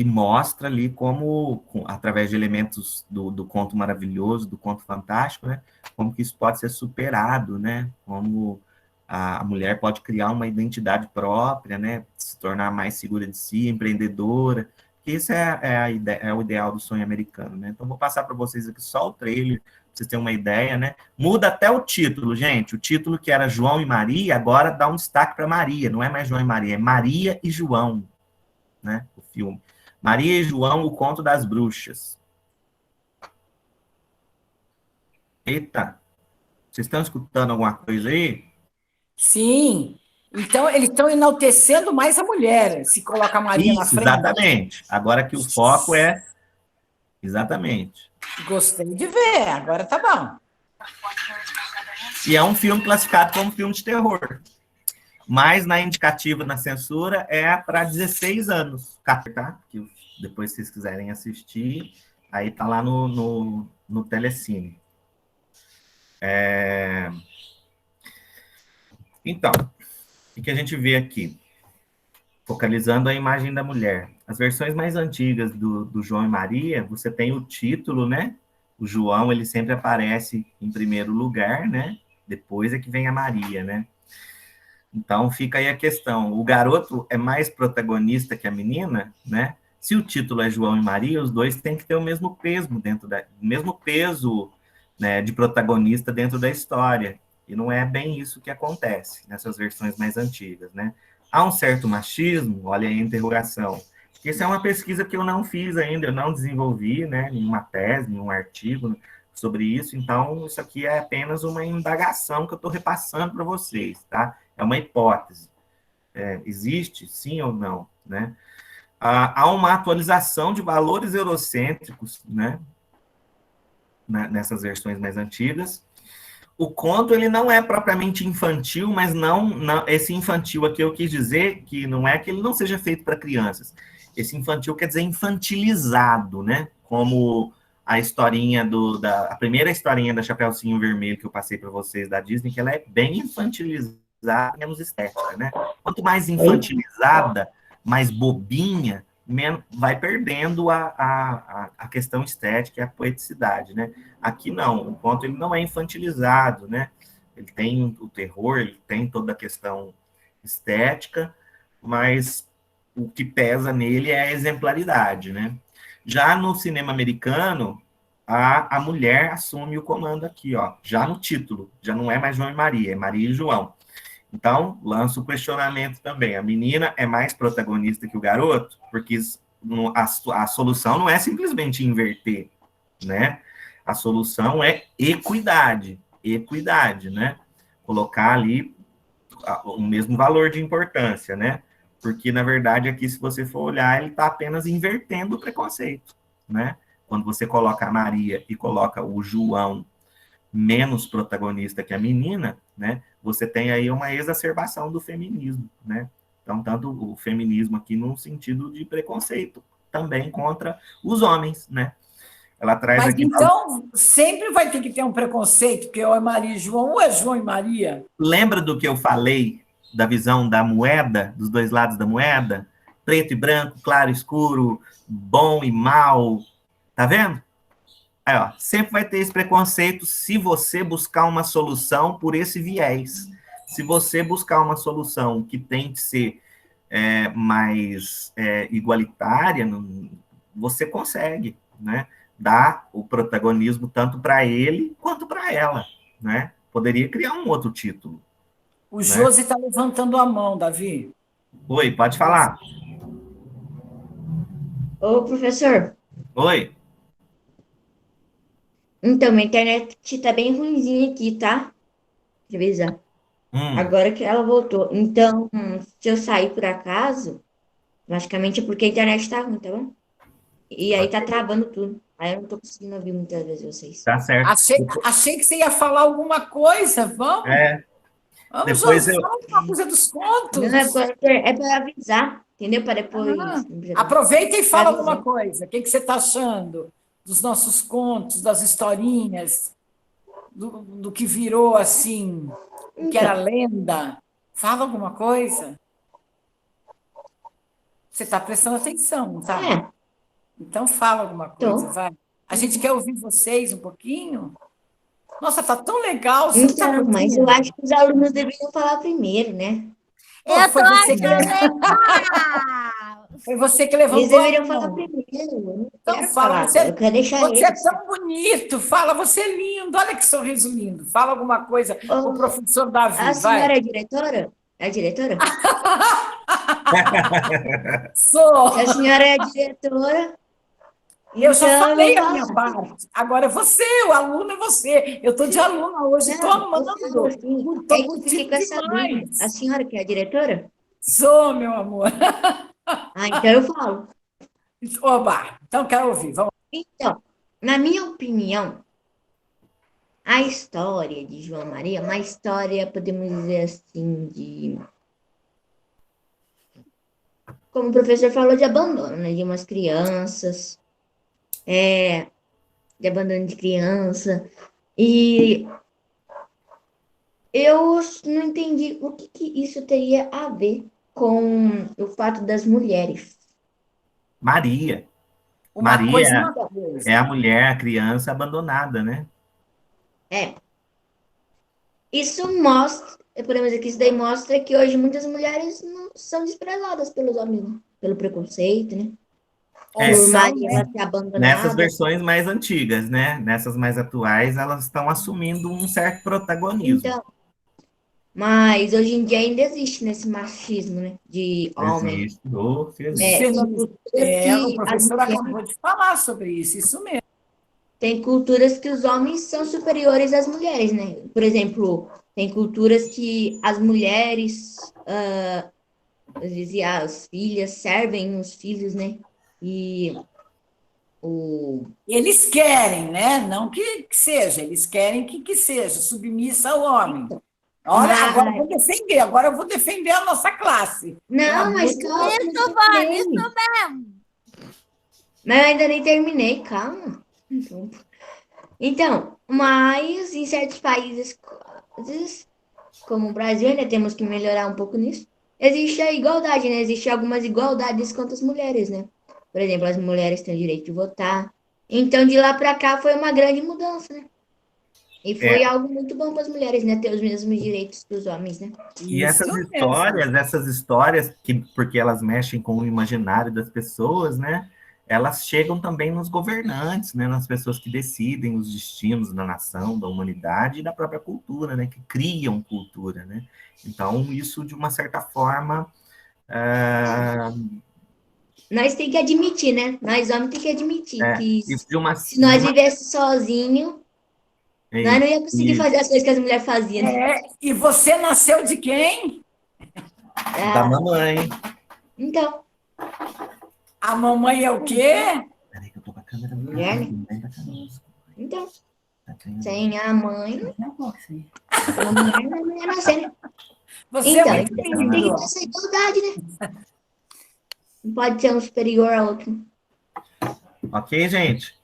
mostra ali como, através de elementos do conto maravilhoso, do conto fantástico, né? Como que isso pode ser superado, né? Como a mulher pode criar uma identidade própria, né? Se tornar mais segura de si, empreendedora. Isso é o ideal do sonho americano, né? Então, vou passar para vocês aqui só o trailer, para vocês terem uma ideia, né? Muda até o título, gente. O título que era João e Maria, agora dá um destaque para Maria. Não é mais João e Maria, é Maria e João, né? O filme. Maria e João, o Conto das Bruxas. Eita! Vocês estão escutando alguma coisa aí? Sim. Então, eles estão enaltecendo mais a mulher, se coloca a Maria na frente. Exatamente. Agora que o foco é... Exatamente. Gostei de ver, agora tá bom. E é um filme classificado como filme de terror. Mas na indicativa, na censura, é para 16 anos. Tá? Que depois, se vocês quiserem assistir, aí tá lá no Telecine. Então, o que a gente vê aqui? Focalizando a imagem da mulher. As versões mais antigas do João e Maria, você tem o título, né? O João, ele sempre aparece em primeiro lugar, né? Depois é que vem a Maria, né? Então, fica aí a questão. O garoto é mais protagonista que a menina, né? Se o título é João e Maria, os dois têm que ter o mesmo peso, né, de protagonista dentro da história. E não é bem isso que acontece nessas versões mais antigas, né? Há um certo machismo, olha aí a interrogação. Isso é uma pesquisa que eu não fiz ainda, eu não desenvolvi, né, nenhuma tese, nenhum artigo sobre isso, então isso aqui é apenas uma indagação que eu estou repassando para vocês, tá? É uma hipótese. Existe, sim ou não, né? Há uma atualização de valores eurocêntricos, né, nessas versões mais antigas. O conto, ele não é propriamente infantil, mas não esse infantil aqui eu quis dizer que não é que ele não seja feito para crianças. Esse infantil quer dizer infantilizado, né? Como a historinha a primeira historinha da Chapeuzinho Vermelho que eu passei para vocês da Disney, que ela é bem infantilizada, menos estética, né? Quanto mais infantilizada, mais bobinha, vai perdendo a questão estética e a poeticidade, né? Aqui não, o conto ele não é infantilizado, né? Ele tem o terror, ele tem toda a questão estética, mas o que pesa nele é a exemplaridade, né? Já no cinema americano, a mulher assume o comando aqui, ó, já no título, já não é mais João e Maria, é Maria e João. Então, lança o questionamento também. A menina é mais protagonista que o garoto? Porque a solução não é simplesmente inverter, né? A solução é equidade, né? Colocar ali o mesmo valor de importância, né? Porque, na verdade, aqui, se você for olhar, ele está apenas invertendo o preconceito, né? Quando você coloca a Maria e coloca o João menos protagonista que a menina, né? Você tem aí uma exacerbação do feminismo, né? Então, tanto o feminismo aqui no sentido de preconceito, também contra os homens, né? Ela traz Mas aqui... então, sempre vai ter que ter um preconceito, porque ou é Maria e João, ou é João e Maria. Lembra do que eu falei da visão da moeda, dos dois lados da moeda? Preto e branco, claro e escuro, bom e mal. Tá vendo? Aí, ó, sempre vai ter esse preconceito se você buscar uma solução por esse viés. Se você buscar uma solução que tente ser mais igualitária, você consegue, né? Dar o protagonismo tanto para ele quanto para ela, né? Poderia criar um outro título. O Josi está levantando a mão, Davi. Oi, pode falar. Ô, professor. Oi. Então, minha internet está bem ruimzinha aqui, tá? Deixa eu avisar. Agora que ela voltou. Então, se eu sair por acaso, basicamente é porque a internet está ruim, tá bom? E aí tá travando tudo. Aí eu não tô conseguindo ouvir muitas vezes vocês. Tá certo. Achei que você ia falar alguma coisa. Vamos? Vamos, Depois Josi, fala uma coisa dos contos. Não, é para avisar, entendeu? Para depois... Aproveita e fala alguma coisa. O que você está achando dos nossos contos, das historinhas, do que virou assim, que era lenda? Fala alguma coisa. Você está prestando atenção, não tá? Então fala alguma coisa, vai. A gente quer ouvir vocês um pouquinho. Nossa, tá tão legal. Você então, mas eu acho que os alunos deveriam falar primeiro, né? Foi você que levantou. Eles deveriam falar primeiro. Então fala, eu quero deixar você é tão bonito. Fala, você é lindo. Olha que sorriso lindo. Fala alguma coisa o professor Davi. A senhora é diretora? É a diretora? Sou. Se a senhora é a diretora... Eu já falei a minha parte. Agora é você, o aluno é você. Eu estou de aluna hoje, estou amando. Estou curtindo demais. A senhora que é a diretora? Sou, meu amor. Então eu falo. Oba, então quero ouvir. Vamos. Então, na minha opinião, a história de João Maria é uma história, podemos dizer assim, de... Como o professor falou, de abandono, né? De umas crianças... de abandono de criança, e eu não entendi o que isso teria a ver com o fato das mulheres. Maria é a mulher, a criança abandonada, né? Isso mostra, podemos dizer que isso daí mostra que hoje muitas mulheres não são desprezadas pelos homens, né? Pelo preconceito, né? Nessas versões mais antigas, né? Nessas mais atuais, elas estão assumindo um certo protagonismo. Então, Mas hoje em dia ainda existe nesse machismo, né? De homem. Existe. Oh, O professor acabou de falar sobre isso mesmo. Tem culturas que os homens são superiores às mulheres, né? Por exemplo, tem culturas que as mulheres, às vezes as filhas servem os filhos, né? E eles querem, né? Não que seja, eles querem que seja submissa ao homem. Olha, agora eu vou defender a nossa classe. Não, mas calma. Isso, Vânia, isso mesmo. Mas eu ainda nem terminei, calma. Então, mas em certos países, como o Brasil, ainda temos que melhorar um pouco nisso. Existe a igualdade, né? Existem algumas igualdades quanto às mulheres, né? Por exemplo, as mulheres têm o direito de votar. Então, de lá para cá, foi uma grande mudança, né? E foi algo muito bom para as mulheres, né? Ter os mesmos direitos que os homens, né? E essas histórias, porque elas mexem com o imaginário das pessoas, né? Elas chegam também nos governantes, né? Nas pessoas que decidem os destinos da nação, da humanidade e da própria cultura, né? Que criam cultura, né? Então, isso, de uma certa forma... Nós temos que admitir, né? Nós homens temos que admitir que se nós vivêssemos sozinhos, nós não íamos conseguir fazer as coisas que as mulheres faziam. Né? E você nasceu de quem? Da mamãe. Então. A mamãe é o quê? Peraí que eu tô com a câmera. Mulher, né? Então. Sem a mãe. A mulher não ia nascer, né? Você tem que ter essa igualdade, né? Não pode ser um superior ao outro. Ok, gente?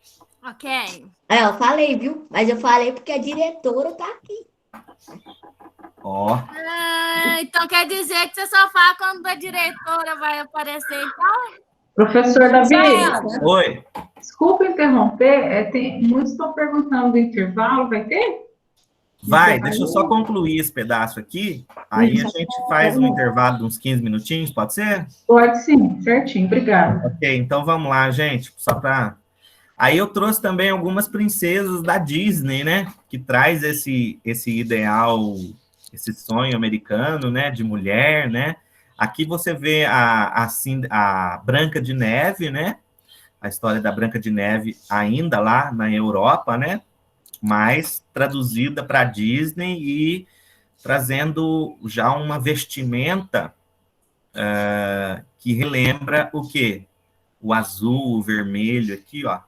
Ok. Eu falei, viu? Mas eu falei porque a diretora tá aqui. Então quer dizer que você só fala quando a diretora vai aparecer, então? Professor Davi. Oi. Desculpa interromper. Muitos estão perguntando do intervalo, vai ter? Vai, deixa eu só concluir esse pedaço aqui, aí a gente faz um intervalo de uns 15 minutinhos, pode ser? Pode sim, certinho, obrigada. Ok, então vamos lá, gente, só para... Aí eu trouxe também algumas princesas da Disney, né, que traz esse ideal, esse sonho americano, né, de mulher, né. Aqui você vê a Branca de Neve, né, a história da Branca de Neve ainda lá na Europa, né, mas traduzida para a Disney e trazendo já uma vestimenta que relembra o quê? O azul, o vermelho aqui, ó.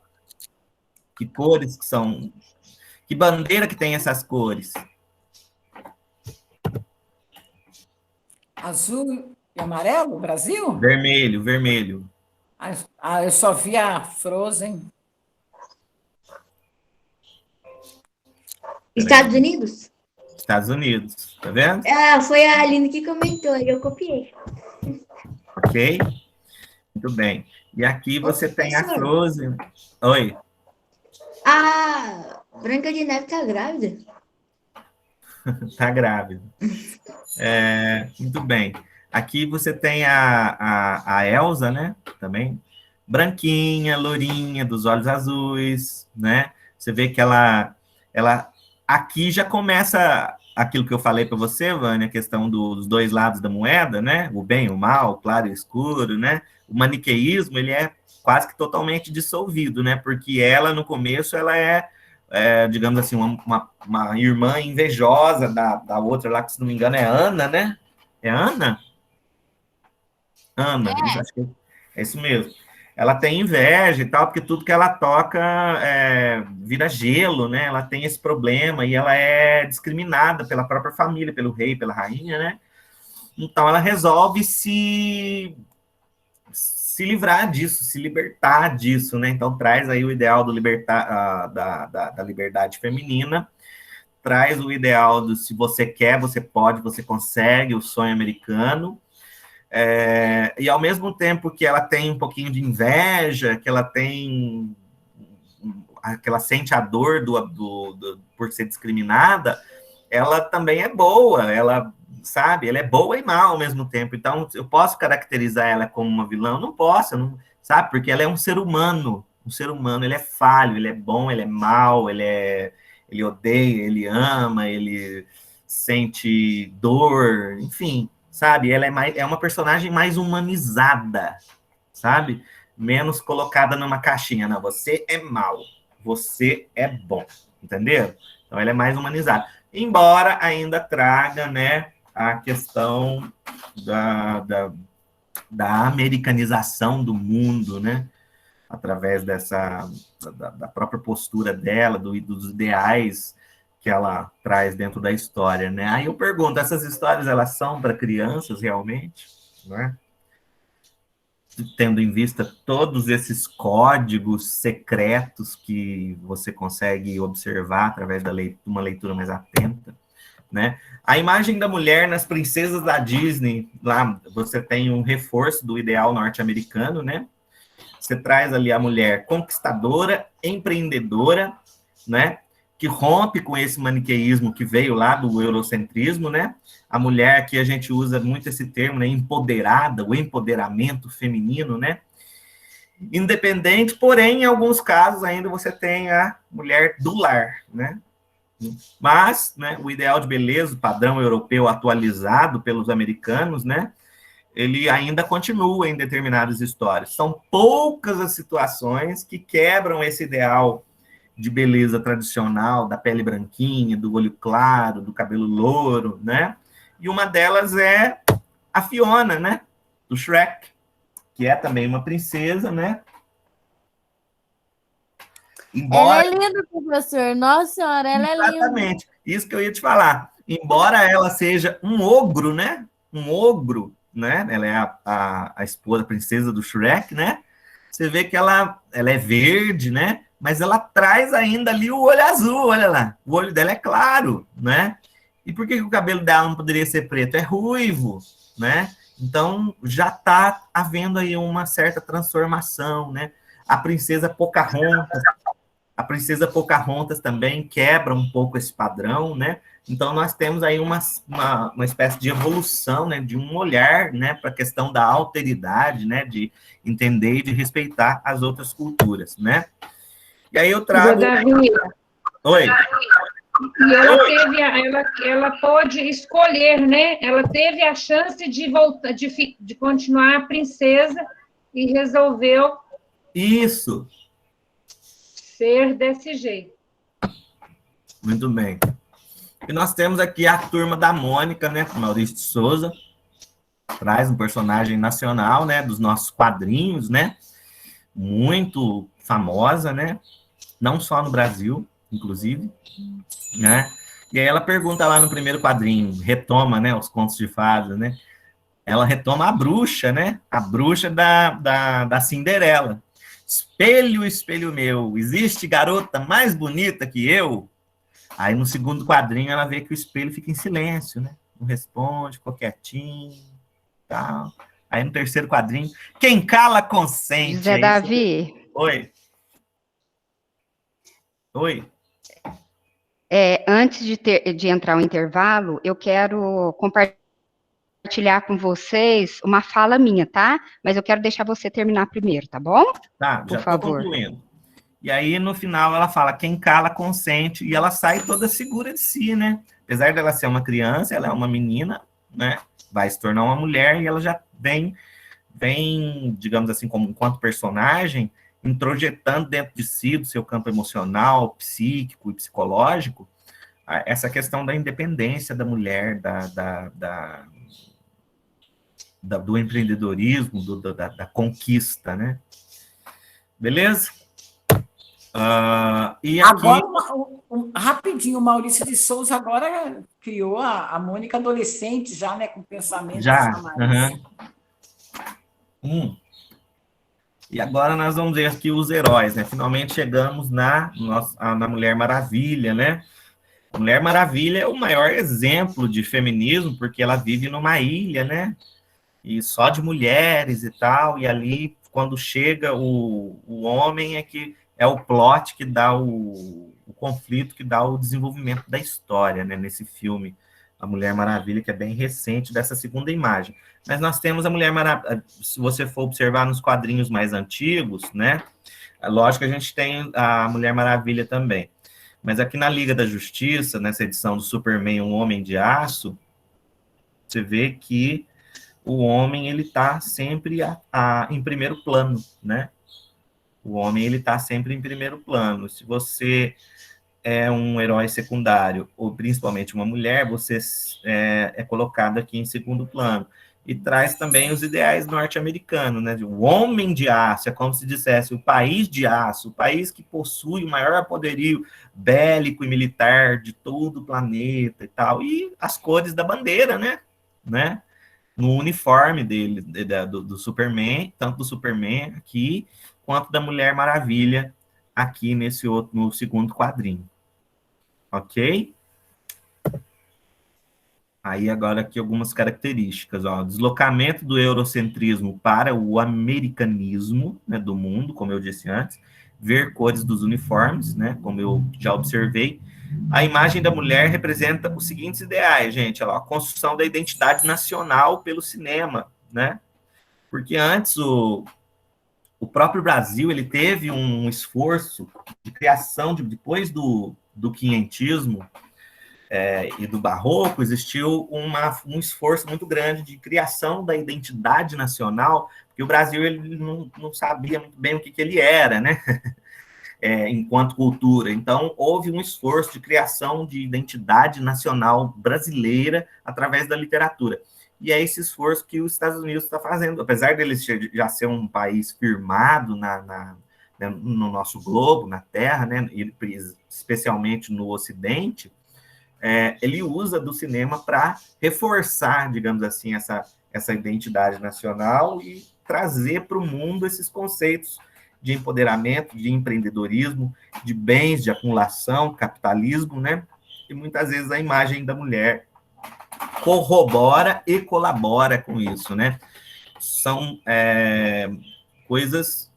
Que cores que são? Que bandeira que tem essas cores? Azul e amarelo, Brasil? Vermelho, vermelho. Eu só vi a Frozen. Estados Unidos? Estados Unidos, tá vendo? Foi a Aline que comentou, e eu copiei. Ok? Muito bem. E aqui você tem a Frozen. Oi. A Branca de Neve tá grávida. Tá grávida. Muito bem. Aqui você tem a Elsa, né? Também. Branquinha, lourinha, dos olhos azuis, né? Você vê que ela aqui já começa aquilo que eu falei para você, Vânia, a questão dos dois lados da moeda, né? O bem e o mal, o claro e o escuro, né? O maniqueísmo, ele é quase que totalmente dissolvido, né? Porque ela, no começo, ela é digamos assim, uma irmã invejosa da outra lá, que, se não me engano, é Ana, né? É Ana? Ana, acho que é isso mesmo. Ela tem inveja e tal, porque tudo que ela toca vira gelo, né? Ela tem esse problema e ela é discriminada pela própria família, pelo rei, pela rainha, né? Então, ela resolve se livrar disso, se libertar disso, né? Então, traz aí o ideal da liberdade feminina, traz o ideal do se você quer, você pode, você consegue, o sonho americano. E ao mesmo tempo que ela tem um pouquinho de inveja, que ela sente a dor por ser discriminada, ela também é boa, ela é boa e mal ao mesmo tempo. Então, eu posso caracterizar ela como uma vilã? Não posso, sabe? Porque ela é um ser humano, ele é falho, ele é bom, ele é mal, ele odeia, ele ama, ele... sente dor, enfim, sabe? Ela é uma personagem mais humanizada, sabe? Menos colocada numa caixinha. Não, você é mal, você é bom, entendeu? Então, ela é mais humanizada. Embora ainda traga, né, a questão da americanização do mundo, né? Através da própria postura dela, dos ideais que ela traz dentro da história, né? Aí eu pergunto, essas histórias, elas são para crianças realmente, né? Tendo em vista todos esses códigos secretos que você consegue observar através de uma leitura mais atenta, né? A imagem da mulher nas princesas da Disney, lá você tem um reforço do ideal norte-americano, né? Você traz ali a mulher conquistadora, empreendedora, né? Que rompe com esse maniqueísmo que veio lá do eurocentrismo, né? A mulher, que a gente usa muito esse termo, né? Empoderada, o empoderamento feminino, né? Independente, porém, em alguns casos ainda você tem a mulher do lar, né? Mas, né, o ideal de beleza, o padrão europeu atualizado pelos americanos, né? Ele ainda continua em determinadas histórias. São poucas as situações que quebram esse ideal de beleza tradicional, da pele branquinha, do olho claro, do cabelo louro, né? E uma delas é a Fiona, né? Do Shrek, que é também uma princesa, né? Ela é linda, professor. Nossa senhora, ela é linda. Exatamente. Isso que eu ia te falar. Embora ela seja um ogro, né? Um ogro, né? Ela é a esposa, a princesa do Shrek, né? Você vê que ela é verde, né? Mas ela traz ainda ali o olho azul, olha lá. O olho dela é claro, né? E por que o cabelo dela não poderia ser preto? É ruivo, né? Então, já está havendo aí uma certa transformação, né? A princesa Pocahontas também quebra um pouco esse padrão, né? Então, nós temos aí uma espécie de evolução, né? De um olhar, né? Para a questão da alteridade, né? De entender e de respeitar as outras culturas, né? E aí eu trago... Oi. E ela pôde escolher, né? Ela teve a chance de voltar, de continuar a princesa e resolveu isso ser desse jeito. Muito bem. E nós temos aqui a turma da Mônica, né? Maurício de Souza traz um personagem nacional, né? Dos nossos quadrinhos, né? Muito famosa, né? Não só no Brasil, inclusive, né? E aí ela pergunta lá no primeiro quadrinho, retoma, né, os contos de fadas, né? Ela retoma a bruxa, né? A bruxa da Cinderela. Espelho, espelho meu, existe garota mais bonita que eu? Aí no segundo quadrinho ela vê que o espelho fica em silêncio, né? Não responde, ficou quietinho, tal. Aí no terceiro quadrinho, quem cala consente. José Davi. Oi. Oi. Antes de entrar o intervalo, eu quero compartilhar com vocês uma fala minha, tá? Mas eu quero deixar você terminar primeiro, tá bom? Tá, já estou concluindo. E aí, no final, ela fala, quem cala consente, e ela sai toda segura de si, né? Apesar dela ser uma criança, ela é uma menina, né? Vai se tornar uma mulher, e ela já vem, digamos assim, como enquanto personagem, introjetando dentro de si, do seu campo emocional, psíquico e psicológico, essa questão da independência da mulher, do empreendedorismo, da conquista, né? Beleza? E aqui... Agora, rapidinho, o Maurício de Souza agora criou a Mônica adolescente já, né? Com pensamento. Já. E agora nós vamos ver aqui os heróis, né? Finalmente chegamos na Mulher Maravilha, né? A Mulher Maravilha é o maior exemplo de feminismo, porque ela vive numa ilha, né? E só de mulheres e tal, e ali, quando chega o homem, é o plot que dá o conflito, que dá o desenvolvimento da história, né? Nesse filme, A Mulher Maravilha, que é bem recente, dessa segunda imagem. Mas nós temos a Mulher Maravilha, se você for observar nos quadrinhos mais antigos, né? Lógico que a gente tem a Mulher Maravilha também. Mas aqui na Liga da Justiça, nessa edição do Superman, Um Homem de Aço, você vê que o homem, ele está sempre em primeiro plano, né? O homem, ele está sempre em primeiro plano. Se você é um herói secundário, ou principalmente uma mulher, você é colocado aqui em segundo plano. E traz também os ideais norte-americanos, né? O homem de aço, é como se dissesse o país de aço, o país que possui o maior poderio bélico e militar de todo o planeta e tal. E as cores da bandeira, né? No uniforme dele, do Superman, tanto do Superman aqui, quanto da Mulher Maravilha aqui no segundo quadrinho. Ok? Aí agora aqui algumas características, ó, deslocamento do eurocentrismo para o americanismo, né, do mundo, como eu disse antes, ver cores dos uniformes, né, como eu já observei. A imagem da mulher representa os seguintes ideais, gente, ó, a construção da identidade nacional pelo cinema, né, porque antes o próprio Brasil, ele teve um esforço de criação, depois do quinhentismo, e do barroco, existiu um esforço muito grande de criação da identidade nacional, porque o Brasil ele não sabia muito bem o que ele era, né? Enquanto cultura. Então, houve um esforço de criação de identidade nacional brasileira através da literatura. E é esse esforço que os Estados Unidos está fazendo, apesar deles já ser um país firmado no nosso globo, na Terra, né? E especialmente no Ocidente, ele usa do cinema para reforçar, digamos assim, essa identidade nacional e trazer para o mundo esses conceitos de empoderamento, de empreendedorismo, de bens, de acumulação, capitalismo, né? E muitas vezes a imagem da mulher corrobora e colabora com isso, né? São coisas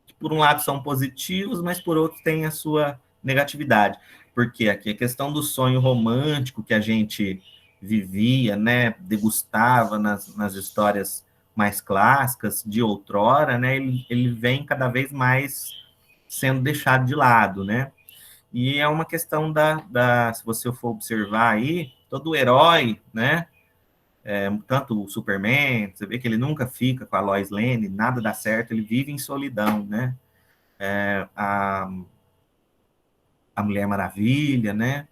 que, por um lado, são positivos, mas, por outro, têm a sua negatividade. Porque aqui a questão do sonho romântico que a gente vivia, né, degustava nas histórias mais clássicas de outrora, né, ele vem cada vez mais sendo deixado de lado, né? E é uma questão se você for observar aí, todo herói, né, tanto o Superman, você vê que ele nunca fica com a Lois Lane, nada dá certo, ele vive em solidão, né? A Mulher Maravilha, né?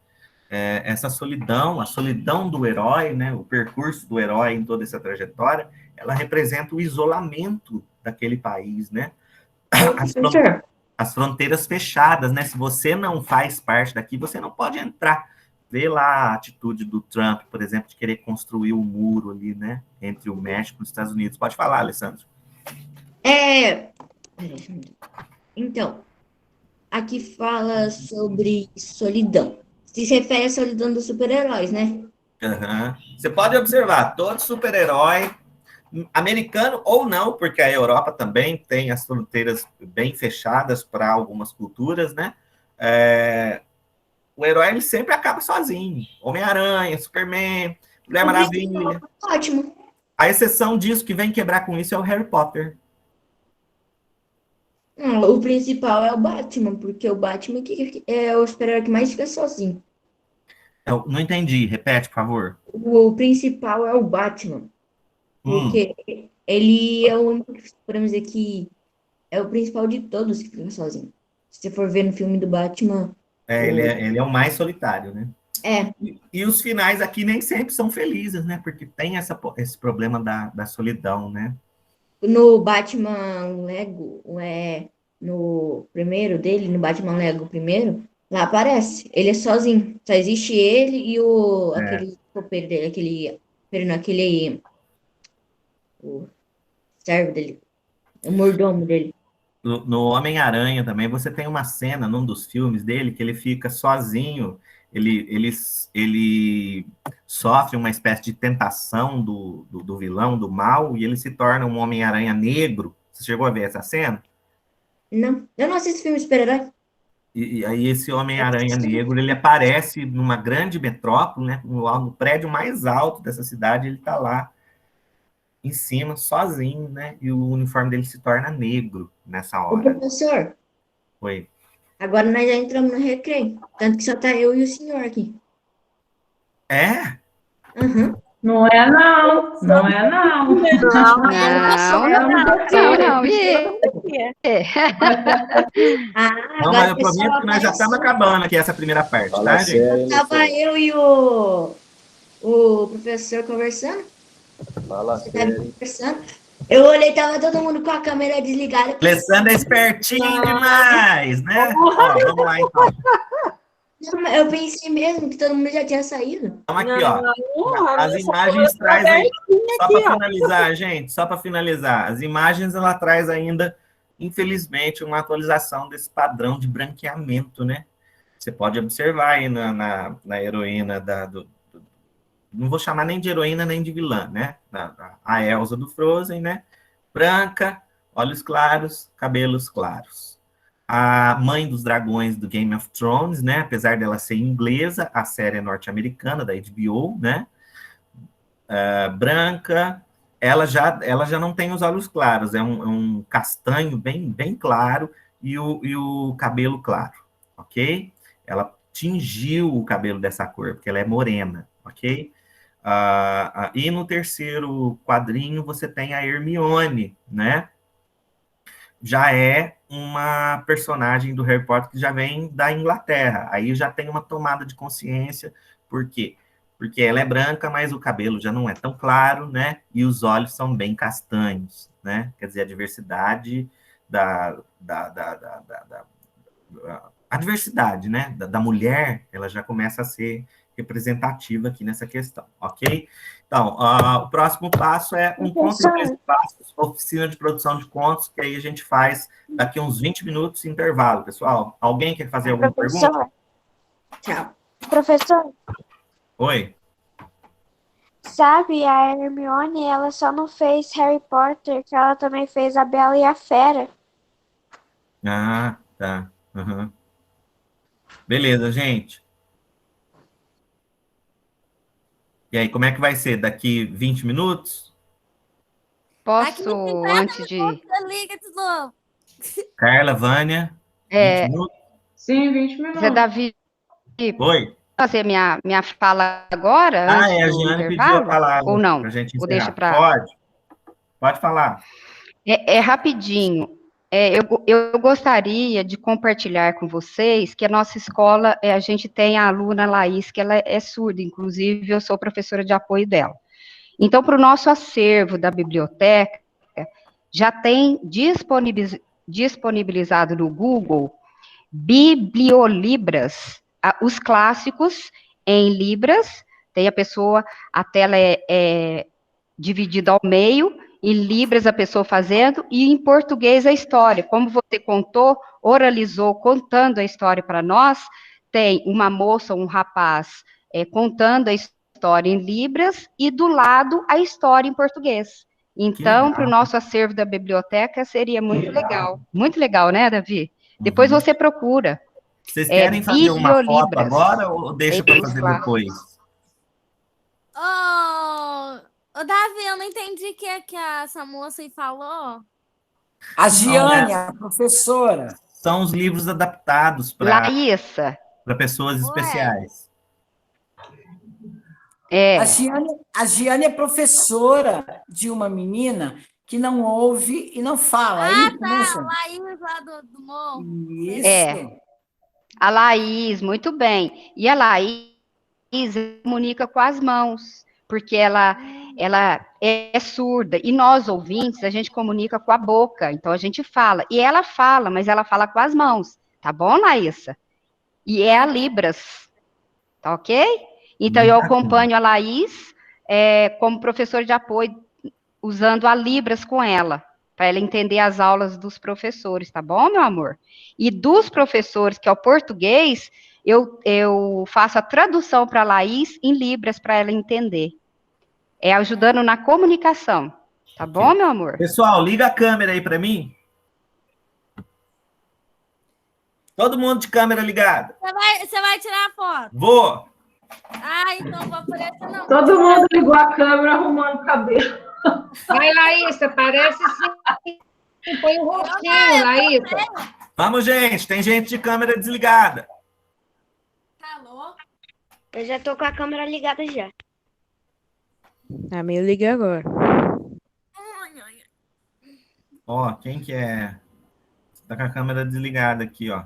Essa solidão, a solidão do herói, né? O percurso do herói em toda essa trajetória, ela representa o isolamento daquele país, né? As fronteiras fechadas, né? Se você não faz parte daqui, você não pode entrar. Vê lá a atitude do Trump, por exemplo, de querer construir um muro ali, né? Entre o México e os Estados Unidos. Pode falar, Alessandro. Então, aqui fala sobre solidão. Se refere à solidão dos super-heróis, né? Uhum. Você pode observar, todo super-herói, americano ou não, porque a Europa também tem as fronteiras bem fechadas para algumas culturas, né? O herói ele sempre acaba sozinho. Homem-Aranha, Superman, Mulher Maravilha. Ótimo. A exceção disso que vem quebrar com isso é o Harry Potter. O principal é o Batman, porque o Batman é o super-herói que mais fica sozinho. Eu não entendi, repete, por favor. O principal é o Batman, porque ele é o único, podemos dizer que é o principal de todos que fica sozinho. Se você for ver no filme do Batman... Ele é o mais solitário, né? É. E os finais aqui nem sempre são felizes, né? Porque tem esse problema da solidão, né? No Batman Lego, no primeiro dele, no Batman Lego primeiro, lá aparece. Ele é sozinho. Só existe ele e aquele copeiro dele, o servo dele, o mordomo dele. No Homem-Aranha também, você tem uma cena num dos filmes dele que ele fica sozinho, ele sofre uma espécie de tentação do vilão, do mal, e ele se torna um Homem-Aranha negro. Você chegou a ver essa cena? Não, eu não assisto filme de super-herói. E aí esse Homem-Aranha negro, ele aparece numa grande metrópole, né, no prédio mais alto dessa cidade, ele está lá em cima, sozinho, né, e o uniforme dele se torna negro nessa hora. O professor. Oi. Agora nós já entramos no recreio. Tanto que só tá eu e o senhor aqui. É? Uhum. Não é não. Não é não. Não, mas eu prometo que nós já estamos acabando aqui essa primeira parte, tá, gente? Tava eu e o professor conversando. Fala sério. Conversando. Eu olhei, tava todo mundo com a câmera desligada. Alessandra é espertinho demais, né? Ó, vamos lá, então. Não, eu pensei mesmo que todo mundo já tinha saído. Vamos aqui, ó. As imagens traz aí, só para finalizar, gente, só para finalizar. As imagens, ela traz ainda, infelizmente, uma atualização desse padrão de branqueamento, né? Você pode observar aí na heroína não vou chamar nem de heroína nem de vilã, né? A Elsa do Frozen, né? Branca, olhos claros, cabelos claros. A mãe dos dragões do Game of Thrones, né? Apesar dela ser inglesa, a série é norte-americana, da HBO, né? Branca, ela já não tem os olhos claros, é um castanho bem claro e o cabelo claro, ok? Ela tingiu o cabelo dessa cor, porque ela é morena, ok? E no terceiro quadrinho você tem a Hermione, né? Já é uma personagem do Harry Potter que já vem da Inglaterra. Aí já tem uma tomada de consciência. Por quê? Porque ela é branca, mas o cabelo já não é tão claro, né? E os olhos são bem castanhos, né? Quer dizer, a diversidade a diversidade, né? Da mulher, ela já começa a ser representativa aqui nessa questão, ok? Então, o próximo passo é um conto em 3 passos, oficina de produção de contos, que aí a gente faz daqui uns 20 minutos de intervalo, pessoal. Alguém quer fazer alguma pergunta? Tchau. Professor, Oi. sabe, a Hermione, ela só não fez Harry Potter, que ela também fez a Bela e a Fera. Ah, tá. Uhum. Beleza, gente. E aí, como é que vai ser? Daqui 20 minutos? Posso, antes de... Liga de novo. Carla, Vânia, 20 minutos? Sim, 20 minutos. Zé Davi, Oi. fazer minha fala agora, A antes do Giane pediu a intervalo? palavra Ou não? pra gente Ou encerrar. deixa para... Pode falar. É rapidinho. Eu gostaria de compartilhar com vocês que a nossa escola, a gente tem a aluna Laís, que ela é surda, inclusive eu sou professora de apoio dela. Então, para o nosso acervo da biblioteca, já tem disponibilizado no Google Bibliolibras, os clássicos em libras, tem a pessoa, a tela é dividida ao meio, em libras a pessoa fazendo, e em português a história. Como você contou, oralizou, contando a história para nós, tem uma moça, um rapaz, contando a história em libras, e do lado a história em português. Então, para o nosso acervo da biblioteca, seria muito legal, né, Davi? Depois você procura. Vocês querem fazer uma foto agora, ou deixa para fazer depois? Ô, Davi, eu não entendi o que essa moça aí falou. A Giane, a professora. São os livros adaptados para pessoas especiais. A Giane é professora de uma menina que não ouve e não fala. A Laís lá do morro. Isso. A Laís, muito bem. E a Laís comunica com as mãos, porque ela é surda, e nós, ouvintes, a gente comunica com a boca, então a gente fala, e ela fala, mas ela fala com as mãos, tá bom, Laísa? E é a Libras, tá ok? Então eu acompanho a Laís como professor de apoio, usando a Libras com ela, para ela entender as aulas dos professores, tá bom, meu amor? E dos professores, que é o português, eu faço a tradução para a Laís em Libras, para ela entender. Ajudando na comunicação. Tá bom, meu amor? Pessoal, liga a câmera aí para mim. Todo mundo de câmera ligada. Você vai tirar a foto? Vou. Então não vou aparecer, não. Todo mundo ligou a câmera arrumando o cabelo. Vai, Laísa, parece sim. Põe o rostinho, Laísa. Vamos, gente. Tem gente de câmera desligada. Alô? Eu já tô com a câmera ligada já. A minha eu liguei agora. Ó, quem que é? Tá com a câmera desligada aqui, ó.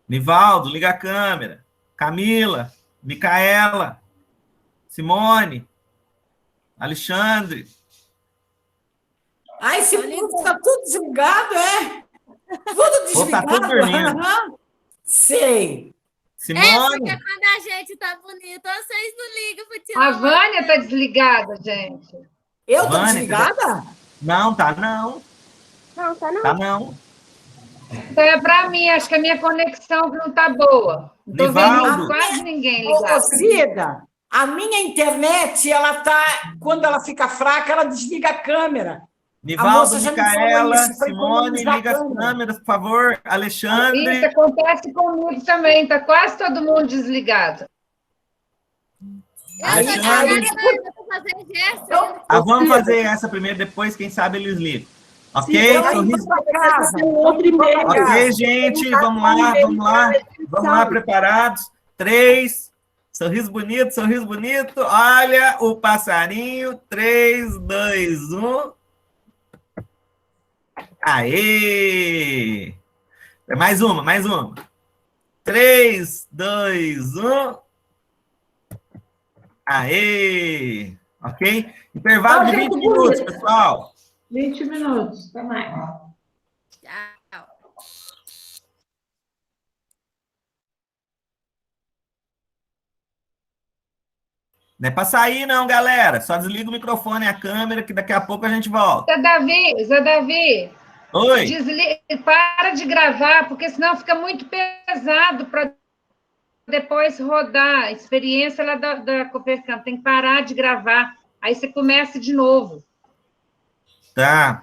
Nivaldo, liga a câmera. Camila, Micaela, Simone, Alexandre. Ai, esse povo tá tudo desligado, é? Tudo desligado? Tá tudo dormindo. Sei. Simone. É porque quando a gente tá bonito, vocês não ligam pra tirar. A Vânia tá desligada, gente. Eu tô desligada? Não, tá não. Não, tá não. Tá não. Então é para mim, acho que a minha conexão não tá boa. Não tô vendo quase ninguém ligado. Ô, Cida, a minha internet, ela tá... Quando ela fica fraca, ela desliga a câmera. Nivaldo, Micaela, Simone, liga as câmeras, por favor. Alexandre. Isso acontece comigo também, tá quase todo mundo desligado. Vamos fazer essa primeiro, depois, quem sabe, eles ligam. Ok? Ok, gente, vamos lá, preparados. 3, sorriso bonito, olha o passarinho, 3, 2, 1. Aê! Mais uma. 3, 2, 1. Aê! Ok? Intervalo de 20 minutos, pessoal. 20 minutos, até mais. Tchau. Não é para sair, não, galera. Só desliga o microfone e a câmera, que daqui a pouco a gente volta. Zé Davi. Oi. Para de gravar, porque senão fica muito pesado para depois rodar. A experiência lá da Copercamp. Tem que parar de gravar. Aí você começa de novo. Tá.